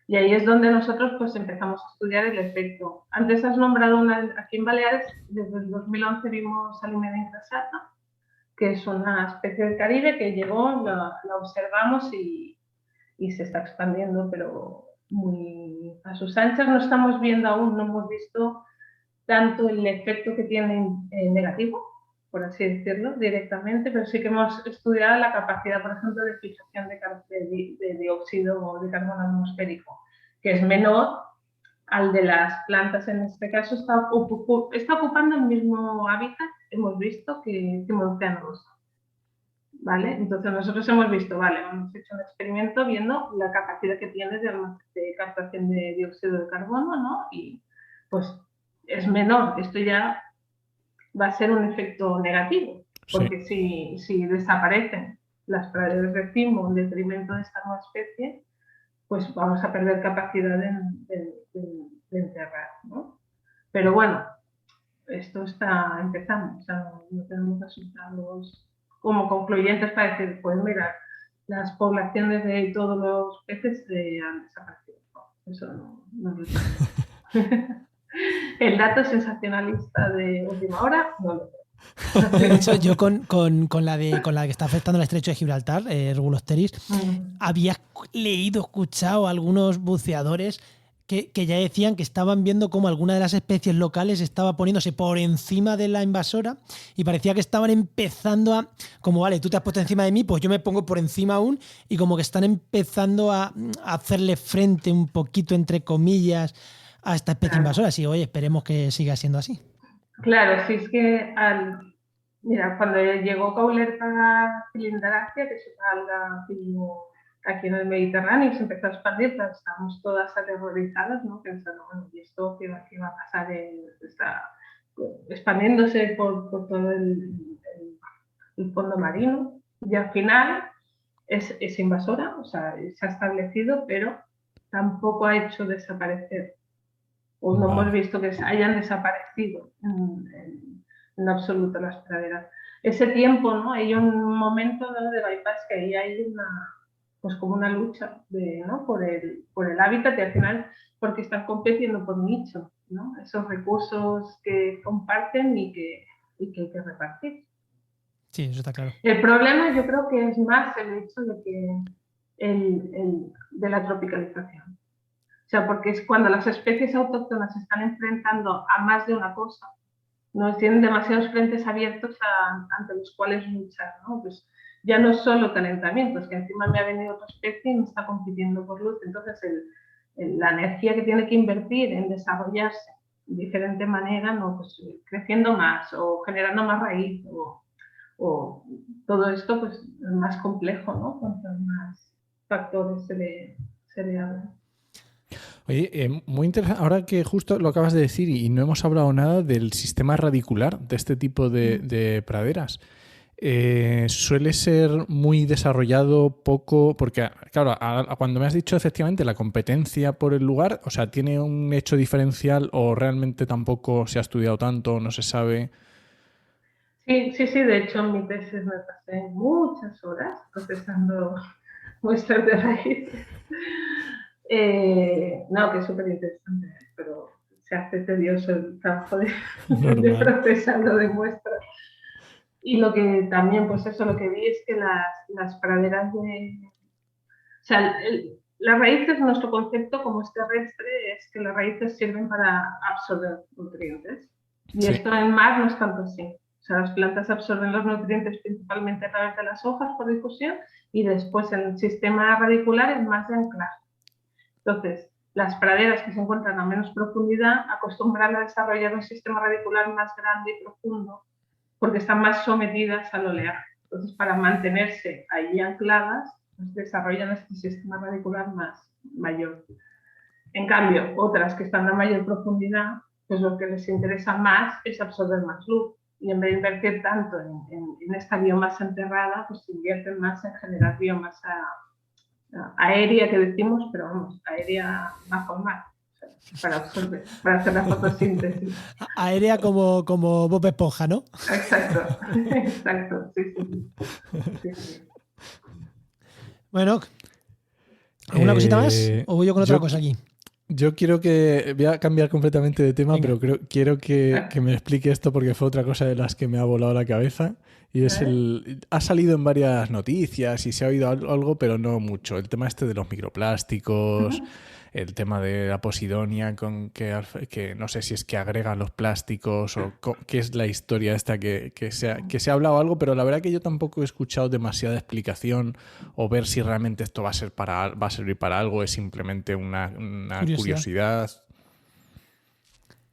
Y ahí es donde nosotros pues empezamos a estudiar el efecto. Antes has nombrado aquí en Baleares, desde el 2011 vimos Alimeda incrasata, que es una especie del Caribe que llegó, la observamos y se está expandiendo, pero muy a sus anchas. No estamos viendo aún, no hemos visto tanto el efecto que tiene negativo, por así decirlo, directamente, pero sí que hemos estudiado la capacidad, por ejemplo, de fijación de dióxido de carbono atmosférico, que es menor al de las plantas. En este caso está ocupando el mismo hábitat, hemos visto, que Monocéano Rosa. ¿Vale? Entonces nosotros hemos visto, vale, hemos hecho un experimento viendo la capacidad que tiene de captación de dióxido de carbono, ¿no? Y pues es menor, esto ya va a ser un efecto negativo, porque si desaparecen las praderas de cimo en detrimento de esta nueva especie, pues vamos a perder capacidad de enterrar, ¿no? Pero bueno, esto está empezando, o sea, no tenemos resultados como concluyentes para decir, pues mira, las poblaciones de todos los peces han desaparecido. No, eso no lo tengo. El dato sensacionalista de última hora no lo tengo. De hecho, yo con la que está afectando el estrecho de Gibraltar, Regulosteris, había leído, escuchado a algunos buceadores que ya decían que estaban viendo cómo alguna de las especies locales estaba poniéndose por encima de la invasora y parecía que estaban empezando a, como vale, tú te has puesto encima de mí, pues yo me pongo por encima aún, y como que están empezando a hacerle frente un poquito, entre comillas, a esta especie invasora. Así, oye, esperemos que siga siendo así. Claro, sí, es que mira, cuando llegó Caulerpa cylinderacia, que es una alga aquí en el Mediterráneo, y se empezó a expandir, pues estábamos todas aterrorizadas, ¿no? Pensando, bueno, ¿y esto qué va a pasar? Está expandiéndose por todo el fondo marino, y al final es invasora, o sea, se ha establecido, pero tampoco ha hecho desaparecer, o no hemos visto que hayan desaparecido en absoluto las praderas. Ese tiempo, ¿no? Hay un momento, ¿no?, de bypass, que ahí hay pues como una lucha ¿no?, por el hábitat, y al final porque están compitiendo por nicho, ¿no? Esos recursos que comparten y que hay que repartir. Sí, eso está claro. El problema yo creo que es más el hecho de que de la tropicalización. O sea, porque es cuando las especies autóctonas se están enfrentando a más de una cosa, no tienen demasiados frentes abiertos ante los cuales luchar, ¿no? Pues ya no es solo calentamiento, es que encima me ha venido otra especie y me está compitiendo por luz. Entonces, la energía que tiene que invertir en desarrollarse de diferente manera, ¿no? Pues creciendo más o generando más raíz o todo esto, pues es más complejo, ¿no? Cuantos más factores se le hablan. Oye, muy interesante. Ahora que justo lo acabas de decir y no hemos hablado nada del sistema radicular de este tipo de praderas. Suele ser muy desarrollado, poco, porque claro, cuando me has dicho efectivamente la competencia por el lugar, o sea, ¿tiene un hecho diferencial o realmente tampoco se ha estudiado tanto, no se sabe? Sí, de hecho en mi tesis me pasé muchas horas procesando muestras de raíces. No, que es súper interesante, pero se hace tedioso el trabajo de procesarlo de muestras. Y lo que también, pues eso, lo que vi es que las praderas o sea, las raíces, nuestro concepto como es terrestre, es que las raíces sirven para absorber nutrientes. Y esto en mar no es tanto así. O sea, las plantas absorben los nutrientes principalmente a través de las hojas por difusión, y después en el sistema radicular es más de anclaje. Entonces, las praderas que se encuentran a menos profundidad acostumbran a desarrollar un sistema radicular más grande y profundo porque están más sometidas al oleaje. Entonces, para mantenerse allí ancladas, pues desarrollan este sistema radicular mayor. En cambio, otras que están a mayor profundidad, pues lo que les interesa más es absorber más luz. y en vez de invertir tanto en esta biomasa enterrada, pues se invierten más en generar biomasa aérea, que decimos, pero vamos, aérea bajo el mar, o sea, para hacer la fotosíntesis. Aérea como Bob Esponja, ¿no? Exacto, exacto, sí. Bueno, ¿alguna cosita más? ¿O voy yo con otra cosa aquí? Yo quiero que... Voy a cambiar completamente de tema, Venga. pero quiero que me explique esto porque fue otra cosa de las que me ha volado la cabeza. Y es ha salido en varias noticias y se ha oído algo, pero no mucho. El tema este de los microplásticos, el tema de la posidonia, que no sé si es que agregan los plásticos o qué es la historia esta que se ha hablado algo, pero la verdad que yo tampoco he escuchado demasiada explicación o ver si realmente esto va a servir para algo, es simplemente una curiosidad.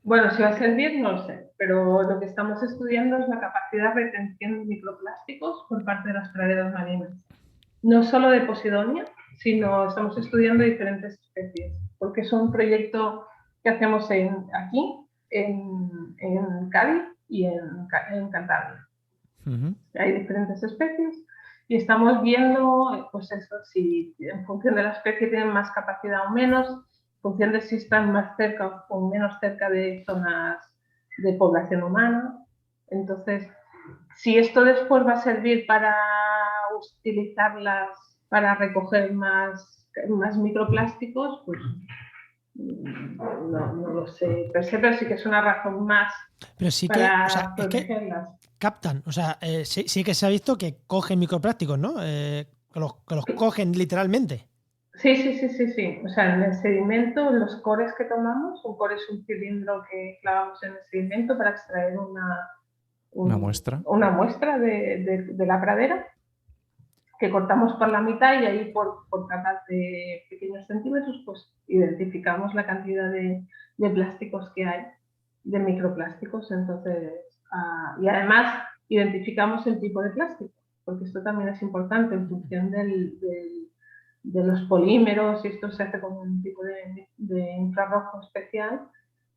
Bueno, si va a servir, no lo sé, pero lo que estamos estudiando es la capacidad de retención de microplásticos por parte de las praderas marinas. No solo de Posidonia, sino estamos estudiando diferentes especies, porque es un proyecto que hacemos aquí, en Cádiz y en Cantabria. Hay diferentes especies y estamos viendo, pues eso, si en función de la especie tienen más capacidad o menos, en función de si están más cerca o menos cerca de zonas de población humana. Entonces, si esto después va a servir para utilizarlas para recoger más microplásticos, pues no lo sé. Pero sí que es una razón más pero sí para o sea, protegerlas. Es que captan, o sea, sí que se ha visto que cogen microplásticos, ¿no? Que los cogen literalmente. Sí. O sea, en el sedimento, los cores que tomamos, un core es un cilindro que clavamos en el sedimento para extraer una muestra de la pradera, que cortamos por la mitad y ahí por capas de pequeños centímetros, pues identificamos la cantidad de plásticos que hay, de microplásticos. Entonces, y además identificamos el tipo de plástico, porque esto también es importante en función de los polímeros, y esto se hace con un tipo de infrarrojo especial,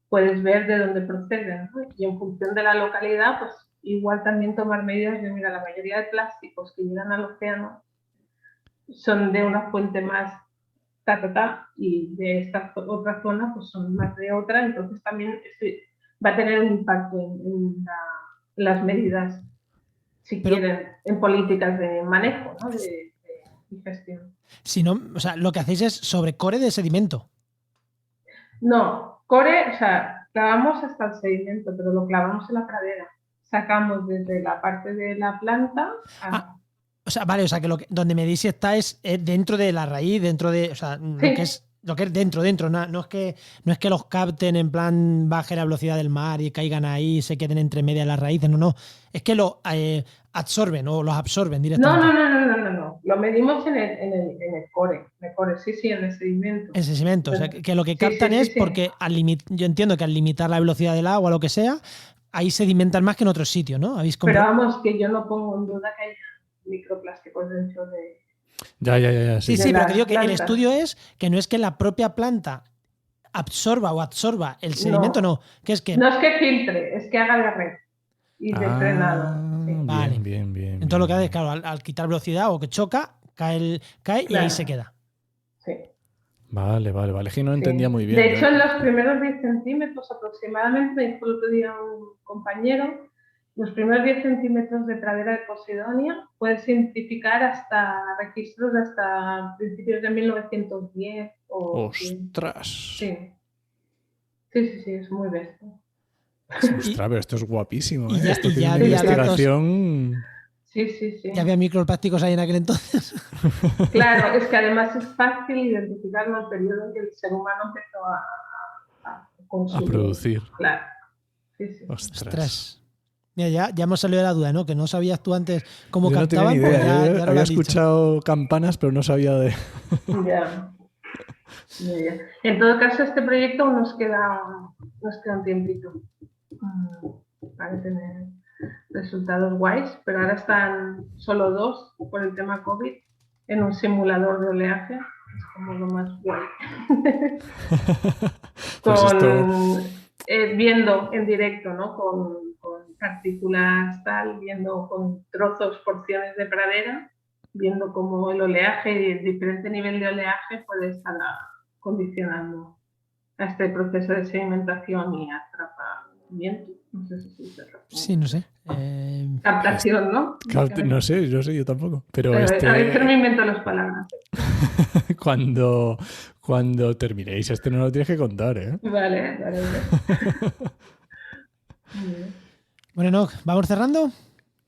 puedes ver de dónde proceden, ¿no? Y en función de la localidad, pues igual también tomar medidas de, mira, la mayoría de plásticos que llegan al océano son de una fuente más y de esta otra zona pues son más de otra, entonces también va a tener un impacto en las medidas, si quieren, en políticas de manejo, ¿no? de gestión. Si no, o sea, lo que hacéis es sobre core de sedimento. No, core, o sea, clavamos hasta el sedimento, pero lo clavamos en la pradera. Sacamos desde la parte de la planta o sea, vale, o sea, que donde medís está es dentro de la raíz, dentro de, o sea, sí. lo que es dentro, no es que los capten en plan baje la velocidad del mar y caigan ahí y se queden entre medias las raíces, no, es que lo absorben o los absorben directamente. No, lo medimos en el core, sí, en el sedimento. En ese sedimento, o sea, que lo que captan es porque yo entiendo que al limitar la velocidad del agua o lo que sea, ahí sedimentan más que en otros sitios, ¿no? Pero vamos, que yo no pongo en duda que haya microplásticos dentro de... Ya. Sí, pero que digo que el estudio es que no es que la propia planta absorba el sedimento, no, que es que... No es que filtre, es que haga de red y de frenado. Sí. Vale. Bien. Entonces lo que hace es, claro, al quitar velocidad o que choca, cae claro. Y ahí se queda. Sí. Vale. Es que no entendía muy bien. De hecho, en los primeros 10 centímetros aproximadamente, me dijo el otro día un compañero, los primeros 10 centímetros de pradera de Posidonia puedes identificar hasta registros de hasta principios de 1910. ¡Ostras! Sí, es muy bestia. Ostras, pero esto es guapísimo. Esto y tiene ya una investigación... Sí. ¿Ya había microplásticos ahí en aquel entonces? Claro, es que además es fácil identificarlo en el periodo en que el ser humano empezó a consumir. A producir. Claro. Sí. Ostras. Mira, ya hemos salido de la duda, ¿no? Que no sabías tú antes cómo Yo captaban. No tenía ni idea. Ya había escuchado campanas, pero no sabía de... Ya. En todo caso, este proyecto nos queda un tiempito para tener resultados guays, pero ahora están solo 2 por el tema COVID en un simulador de oleaje, es como lo más guay. Pues Viendo en directo, ¿no? con partículas tal, viendo con trozos, porciones de pradera, viendo cómo el oleaje y el diferente nivel de oleaje puede estar condicionando a este proceso de sedimentación y atrapamiento. No sé si se refiere. Sí, no sé. Captación, ¿no? No sé, yo tampoco. Pero A veces me invento las palabras. cuando terminéis, no lo tienes que contar, ¿eh? Vale. Bueno, Enoch, ¿vamos cerrando?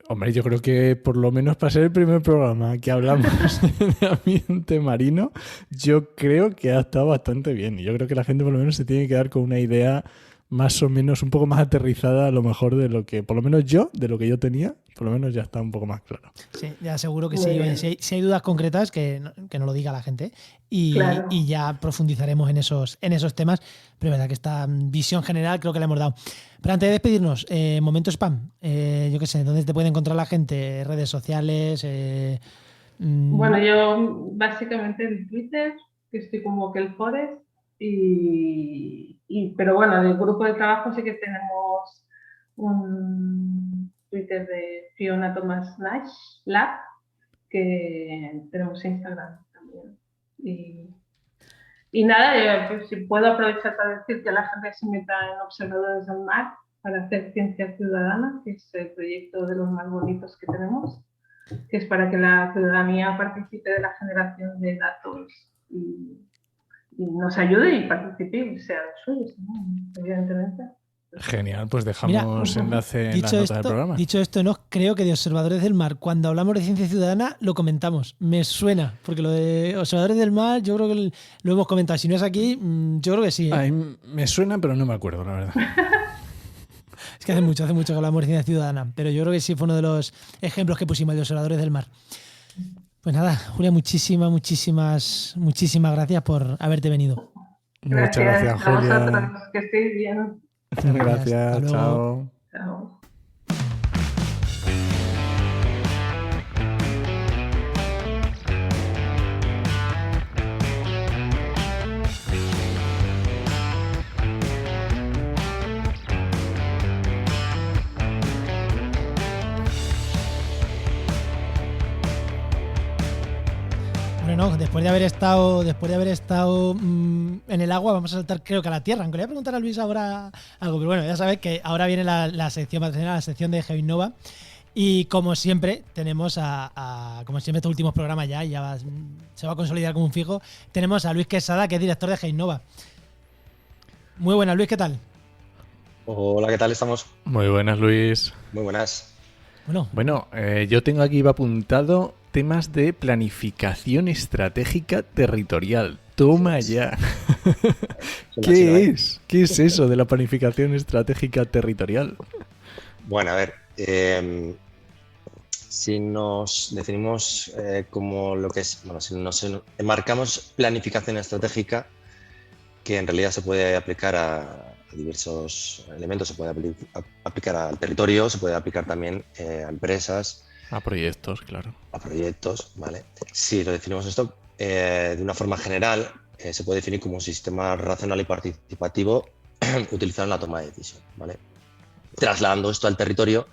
Hombre, yo creo que por lo menos para ser el primer programa que hablamos de ambiente marino, yo creo que ha estado bastante bien. Y yo creo que la gente por lo menos se tiene que quedar con una idea más o menos un poco más aterrizada a lo mejor de lo que, por lo menos yo, de lo que yo tenía, por lo menos ya está un poco más claro. Sí, ya seguro que sí. Oye, si hay dudas concretas, que no lo diga la gente. Y ya profundizaremos en esos temas. Pero es verdad que esta visión general creo que la hemos dado. Pero antes de despedirnos, momento spam. Yo qué sé, ¿dónde te puede encontrar la gente? ¿Redes sociales? Bueno, yo básicamente en Twitter, que estoy como que el Forest. Pero bueno, en el grupo de trabajo sí que tenemos un Twitter de Fiona Thomas Nash Lab, que tenemos Instagram también. Y nada, pues, si puedo aprovechar para decir que la gente se meta en Observadores del Mar para hacer ciencia ciudadana, que es el proyecto de los más bonitos que tenemos, que es para que la ciudadanía participe de la generación de datos y nos ayude y participe y sea suyo, ¿no? Evidentemente. Genial, pues dejamos enlace en la nota del programa. Dicho esto, no creo que de Observadores del Mar, cuando hablamos de ciencia ciudadana, lo comentamos. Me suena, porque lo de Observadores del Mar, yo creo que lo hemos comentado. Si no es aquí, yo creo que sí. Ay, me suena, pero no me acuerdo, la verdad. Es que hace mucho que hablamos de ciencia ciudadana, pero yo creo que sí fue uno de los ejemplos que pusimos de Observadores del Mar. Pues nada, Julia, muchísimas gracias por haberte venido. Muchas gracias, Julia. A vosotros, que estéis bien. Gracias, chao. Chao. Bueno, después de haber estado en el agua, vamos a saltar creo que a la tierra. Aunque le voy a preguntar a Luis ahora algo, pero bueno, ya sabes que ahora viene la sección, va a tener la sección de GeoInnova. Y como siempre, tenemos como siempre estos últimos programas se va a consolidar como un fijo, tenemos a Luis Quesada, que es director de GeoInnova. Muy buenas, Luis, ¿qué tal? Hola, ¿qué tal estamos? Muy buenas, Luis. Muy buenas. Bueno, yo tengo aquí apuntado temas de planificación estratégica territorial. Toma ya. ¿Qué es eso de la planificación estratégica territorial? Bueno, a ver, si nos definimos como lo que es, bueno, si nos enmarcamos planificación estratégica, que en realidad se puede aplicar a diversos elementos, se puede aplicar al territorio, se puede aplicar también a empresas. A proyectos, claro. A proyectos, ¿vale? Si lo definimos esto de una forma general, se puede definir como un sistema racional y participativo utilizado en la toma de decisión, ¿vale? Trasladando esto al territorio,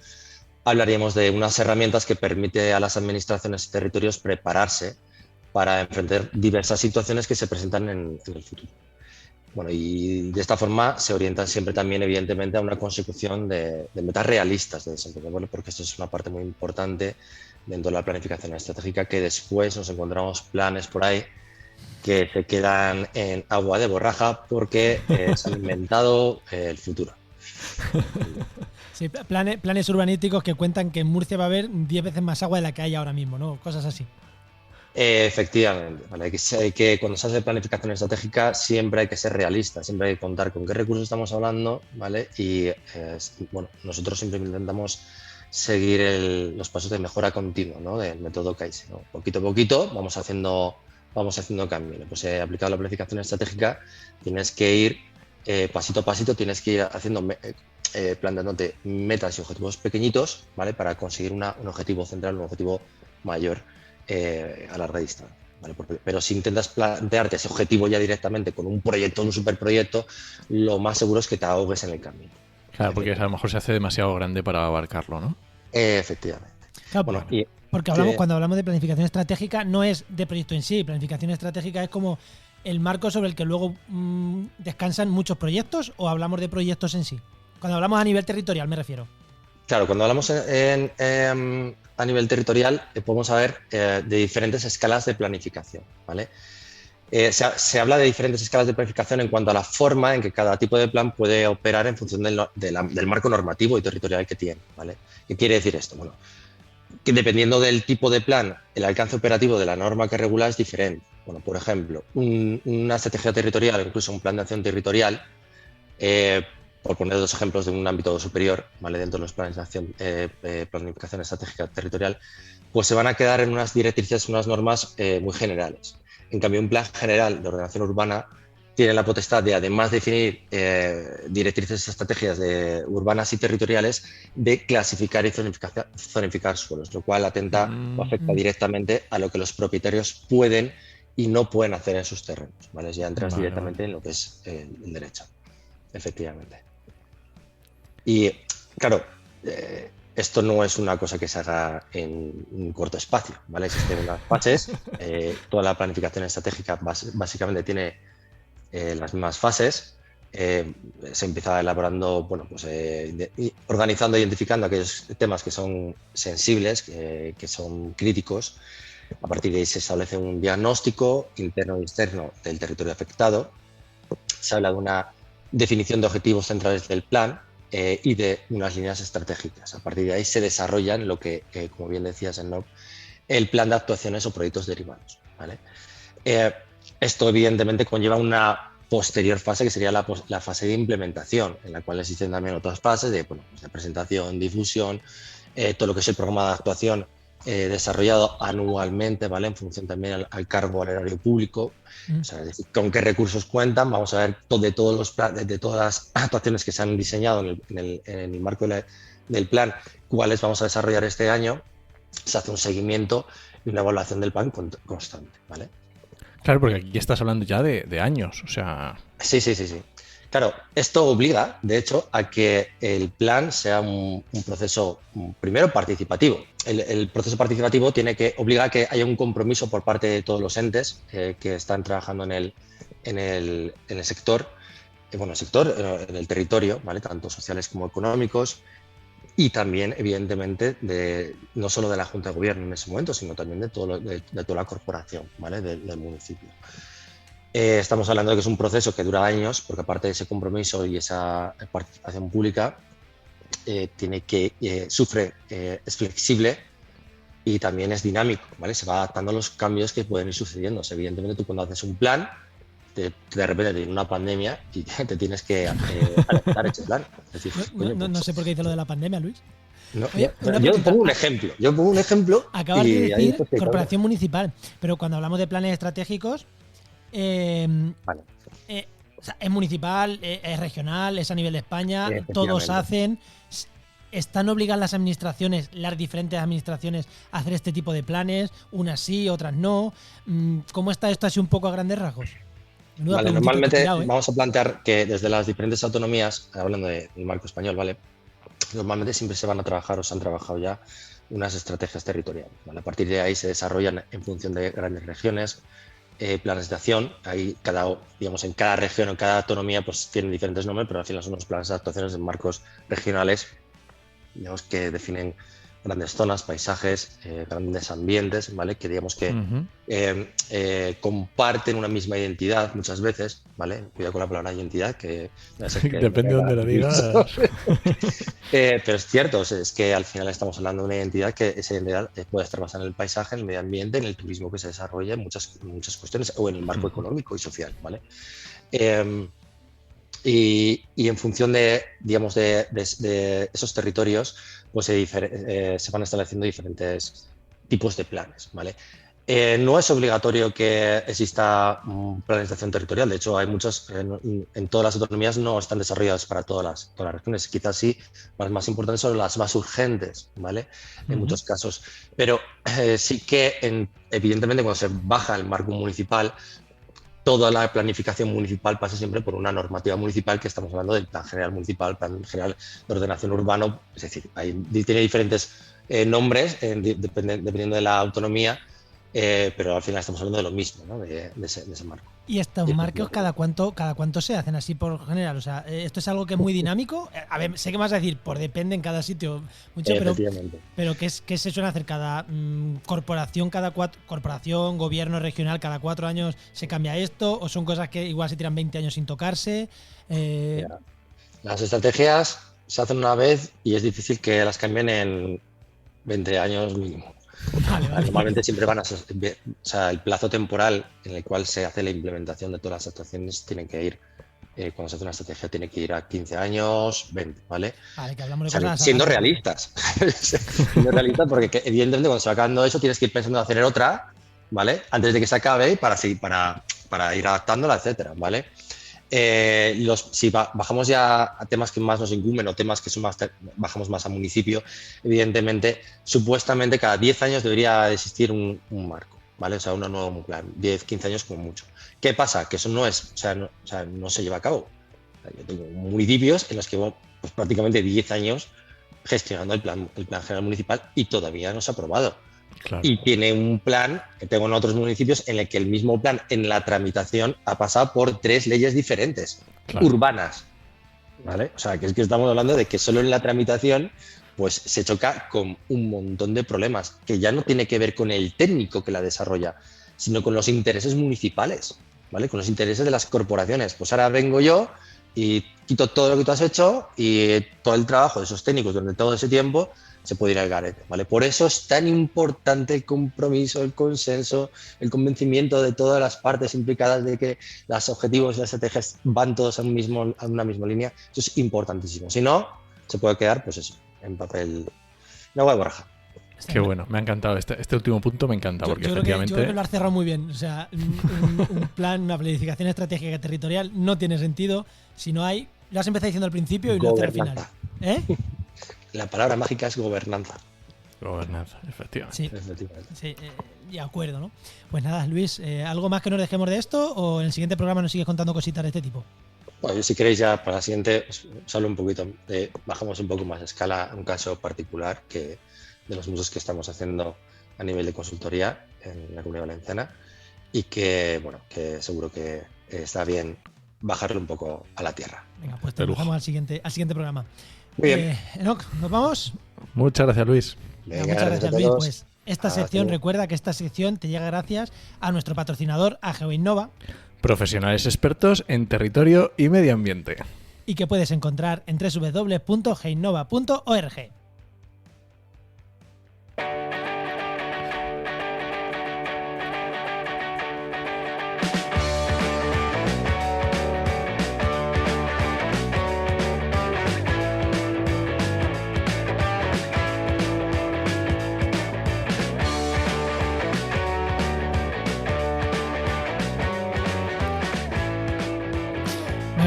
hablaríamos de unas herramientas que permiten a las administraciones y territorios prepararse para enfrentar diversas situaciones que se presentan en el futuro. Bueno, y de esta forma se orientan siempre también, evidentemente, a una consecución de metas realistas de desempeño, bueno, porque esto es una parte muy importante dentro de la planificación estratégica, que después nos encontramos planes por ahí que se quedan en agua de borraja porque se han inventado el futuro. Sí, planes urbanísticos que cuentan que en Murcia va a haber 10 veces más agua de la que hay ahora mismo, ¿no? Cosas así. Efectivamente, ¿vale? Hay que cuando se hace planificación estratégica siempre hay que ser realista, siempre hay que contar con qué recursos estamos hablando, ¿vale? Y bueno, nosotros siempre intentamos seguir los pasos de mejora continua, ¿no? Del método Kaizen, ¿no? Poquito a poquito vamos haciendo camino. Pues aplicado la planificación estratégica tienes que ir pasito a pasito, tienes que ir haciendo planteándote metas y objetivos pequeñitos, ¿vale? Para conseguir un objetivo central, un objetivo mayor a larga distancia, ¿vale? Pero si intentas plantearte ese objetivo ya directamente con un proyecto, un superproyecto, lo más seguro es que te ahogues en el camino. Claro, porque a lo mejor se hace demasiado grande para abarcarlo, ¿no? Efectivamente. Claro, Bueno, porque cuando hablamos de planificación estratégica no es de proyecto en sí. Planificación estratégica es como el marco sobre el que luego descansan muchos proyectos, o hablamos de proyectos en sí. Cuando hablamos a nivel territorial, me refiero. claro, cuando hablamos a nivel territorial, podemos hablar de diferentes escalas de planificación, ¿vale? Se habla de diferentes escalas de planificación en cuanto a la forma en que cada tipo de plan puede operar en función del marco normativo y territorial que tiene, ¿vale? ¿Qué quiere decir esto? Bueno, que dependiendo del tipo de plan, el alcance operativo de la norma que regula es diferente. Bueno, por ejemplo, una estrategia territorial, incluso un plan de acción territorial, por poner dos ejemplos de un ámbito superior, ¿vale? Dentro de los planes de acción, planificación estratégica territorial, pues se van a quedar en unas directrices, unas normas muy generales. En cambio, un plan general de ordenación urbana tiene la potestad de, además de definir directrices estrategias urbanas y territoriales, de clasificar y zonificar suelos, lo cual atenta o afecta directamente a lo que los propietarios pueden y no pueden hacer en sus terrenos, ¿vale? Ya entras directamente en lo que es el derecho, efectivamente. Y claro, esto no es una cosa que se haga en un corto espacio, ¿vale? Existen unas fases, toda la planificación estratégica básicamente tiene las mismas fases. Se empieza elaborando, bueno, pues organizando, identificando aquellos temas que son sensibles, que son críticos. A partir de ahí se establece un diagnóstico interno y externo del territorio afectado. Se habla de una definición de objetivos centrales del plan y de unas líneas estratégicas. A partir de ahí se desarrollan lo que, como bien decías, el plan de actuaciones o proyectos derivados, ¿vale? Esto evidentemente conlleva una posterior fase que sería la fase de implementación, en la cual existen también otras fases de, bueno, pues de presentación, difusión, todo lo que es el programa de actuación desarrollado anualmente, ¿vale? En función también al cargo al erario público. O sea, es decir, con qué recursos cuentan. Vamos a ver de todas las actuaciones que se han diseñado en el marco del plan, cuáles vamos a desarrollar este año. Se hace un seguimiento y una evaluación del plan constante, ¿vale? Claro, porque aquí estás hablando ya de años, o sea... Sí. Claro, esto obliga, de hecho, a que el plan sea un proceso, primero, participativo. El proceso participativo obliga a que haya un compromiso por parte de todos los entes que están trabajando en el sector, en el territorio, ¿vale? Tanto sociales como económicos, y también, evidentemente, no solo de la Junta de Gobierno en ese momento, sino también de toda la corporación, ¿vale? Del municipio. Estamos hablando de que es un proceso que dura años, porque aparte de ese compromiso y esa participación pública, es flexible y también es dinámico, ¿vale? Se va adaptando a los cambios que pueden ir sucediendo. O sea, evidentemente, tú cuando haces un plan, de repente tiene una pandemia y te tienes que adaptar a ese plan. Es decir, no sé por qué dice lo de la pandemia, Luis. No, Oye, yo pongo un ejemplo. Acabas de decir corporación municipal, pero cuando hablamos de planes estratégicos, Vale. O sea, es municipal, es regional, es a nivel de España, todos hacen. ¿Están obligadas las administraciones, las diferentes administraciones, a hacer este tipo de planes? Unas sí, otras no. ¿Cómo está esto así un poco a grandes rasgos? Vale, normalmente vamos a plantear que desde las diferentes autonomías, hablando del marco español, ¿vale? Normalmente siempre se van a trabajar o se han trabajado ya unas estrategias territoriales, ¿vale? A partir de ahí se desarrollan en función de grandes regiones, planes de acción. Ahí en cada región o en cada autonomía pues tienen diferentes nombres, pero al final son los planes de actuaciones en marcos regionales, digamos, que definen grandes zonas, paisajes, grandes ambientes, ¿vale? Que digamos que comparten una misma identidad muchas veces, ¿vale? Cuidado con la palabra identidad, que depende de dónde lo digas. Pero es cierto, es que al final estamos hablando de una identidad que esa identidad puede estar basada en el paisaje, en el medio ambiente, en el turismo que se desarrolla, en muchas cuestiones, o en el marco económico y social, ¿vale? Y en función de esos territorios, pues se van estableciendo diferentes tipos de planes, ¿vale? No es obligatorio que exista planificación territorial. De hecho, hay muchas, en todas las autonomías no están desarrolladas para todas las regiones. Quizás sí, las más importantes son las más urgentes, ¿vale? En muchos casos. Pero sí que, evidentemente, cuando se baja el marco municipal, toda la planificación municipal pasa siempre por una normativa municipal, que estamos hablando del Plan General Municipal, Plan General de Ordenación Urbano, es decir, tiene diferentes nombres dependiendo de la autonomía, pero al final estamos hablando de lo mismo, ¿no? de ese marco. ¿Y estos marcos cada cuánto se hacen así por general? O sea, ¿esto es algo que es muy dinámico? A ver, sé que me vas a decir, depende en cada sitio mucho, pero ¿qué se suele hacer? Cada corporación, gobierno regional, cada 4 años se cambia esto, o son cosas que igual se tiran 20 años sin tocarse. Las estrategias se hacen una vez y es difícil que las cambien en 20 años mínimo. Vale. Normalmente siempre van a ser, o sea, el plazo temporal en el cual se hace la implementación de todas las actuaciones tienen que ir, cuando se hace una estrategia tiene que ir a 15 años, 20, ¿vale? Vale, que hablamos de o sea, cosas siendo realistas. Siendo realistas porque evidentemente cuando se va acabando eso tienes que ir pensando en hacer otra, ¿vale? Antes de que se acabe para ir adaptándola, etcétera, ¿vale? Si bajamos ya a temas que más nos incumben o temas que son bajamos más a municipio, evidentemente, supuestamente cada 10 años debería existir un marco, ¿vale? O sea, un nuevo plan, 10, 15 años como mucho. ¿Qué pasa? Que eso no se lleva a cabo. Yo tengo municipios en los que llevo pues, prácticamente 10 años gestionando el plan general municipal y todavía no se ha aprobado. Claro. Y tiene un plan que tengo en otros municipios en el que el mismo plan en la tramitación ha pasado por 3 leyes diferentes, claro, urbanas, ¿vale? O sea, que es que estamos hablando de que solo en la tramitación pues se choca con un montón de problemas que ya no tiene que ver con el técnico que la desarrolla, sino con los intereses municipales, ¿vale? Con los intereses de las corporaciones. Pues ahora vengo yo y quito todo lo que tú has hecho y todo el trabajo de esos técnicos durante todo ese tiempo se puede ir al garete, ¿vale? Por eso es tan importante el compromiso, el consenso, el convencimiento de todas las partes implicadas de que los objetivos y las estrategias van todos a una misma línea. Eso es importantísimo. Si no, se puede quedar, pues eso, en papel, en agua de borraja. Qué bueno, me ha encantado. Este último punto me encanta, porque efectivamente... Yo creo que lo has cerrado muy bien. O sea, un plan, una planificación estratégica territorial no tiene sentido si no hay... Lo has empezado diciendo al principio y no al final. La palabra mágica es gobernanza. Gobernanza, efectivamente. Sí, de acuerdo, ¿no? Pues nada, Luis, ¿algo más que nos dejemos de esto o en el siguiente programa nos sigues contando cositas de este tipo? Bueno, si queréis ya para la siguiente, os hablo un poquito, bajamos un poco más a escala un caso particular que de los muchos que estamos haciendo a nivel de consultoría en la Comunidad Valenciana y que, bueno, que seguro que está bien bajarlo un poco a la tierra. Venga, pues te dejamos al siguiente programa. Muy bien. Enoch, ¿nos vamos? Muchas gracias, Luis. Venga, muchas gracias, Luis. Pues esta sección, luego. Recuerda que esta sección te llega gracias a nuestro patrocinador, a GeoInnova, Profesionales expertos en territorio y medio ambiente. Y que puedes encontrar en www.geinnova.org.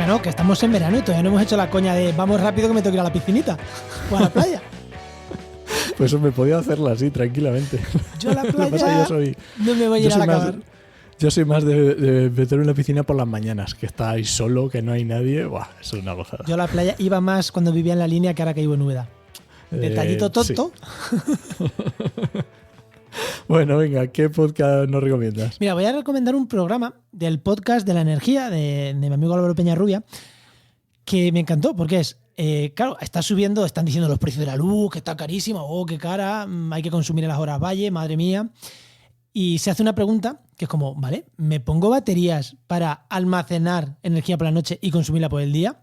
No, que estamos en verano y todavía no hemos hecho la coña de vamos rápido que me tengo que ir a la piscinita o a la playa. Pues me podía hacerla así, tranquilamente. Yo a la playa no me voy a ir a acabar. Yo soy más de meterme en la piscina por las mañanas, que está ahí solo, que no hay nadie. Buah, eso es una gozada. Yo a la playa iba más cuando vivía en la línea que ahora que vivo en Úbeda. Detallito tonto. Sí. Bueno, venga, ¿qué podcast nos recomiendas? Mira, voy a recomendar un programa del podcast de la energía de mi amigo Álvaro Peñarrubia que me encantó porque es, claro, está subiendo, están diciendo los precios de la luz, que está carísima, qué cara, hay que consumir en las horas valle, madre mía. Y se hace una pregunta que es como, ¿vale? ¿Me pongo baterías para almacenar energía por la noche y consumirla por el día?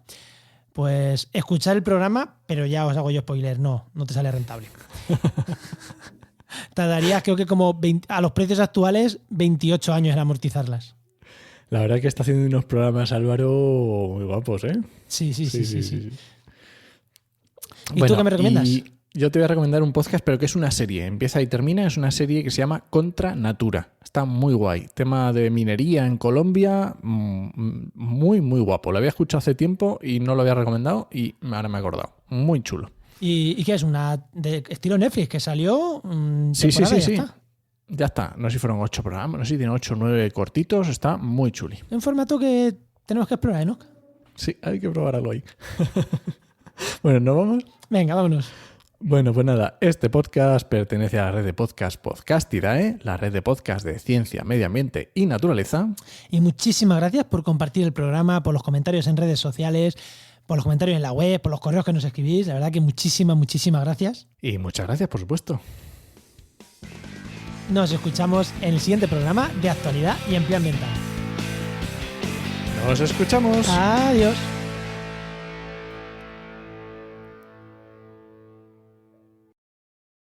Pues escuchar el programa, pero ya os hago yo spoiler, no te sale rentable. Tardarías, creo que como a los precios actuales, 28 años en amortizarlas. La verdad es que está haciendo unos programas, Álvaro, muy guapos, ¿eh? Sí. ¿Y bueno, tú qué me recomiendas? Yo te voy a recomendar un podcast, pero que es una serie. Empieza y termina. Es una serie que se llama Contra Natura. Está muy guay. Tema de minería en Colombia. Muy, muy guapo. Lo había escuchado hace tiempo y no lo había recomendado y ahora me he acordado. Muy chulo. ¿Y qué es? ¿Una de estilo Netflix que salió? Sí. Está? ya está. No sé si fueron 8 programas, no sé si tiene 8 o 9 cortitos. Está muy chuli. Un formato que tenemos que explorar, ¿no? Sí, hay que probar algo ahí. Bueno, ¿nos vamos? Venga, vámonos. Bueno, pues nada, este podcast pertenece a la red de podcast Podcastidae, la red de podcast de ciencia, medio ambiente y naturaleza. Y muchísimas gracias por compartir el programa, por los comentarios en redes sociales, por los comentarios en la web, por los correos que nos escribís. La verdad que muchísimas gracias. Y muchas gracias, por supuesto. Nos escuchamos en el siguiente programa de actualidad y empleo ambiental. Nos escuchamos. Adiós.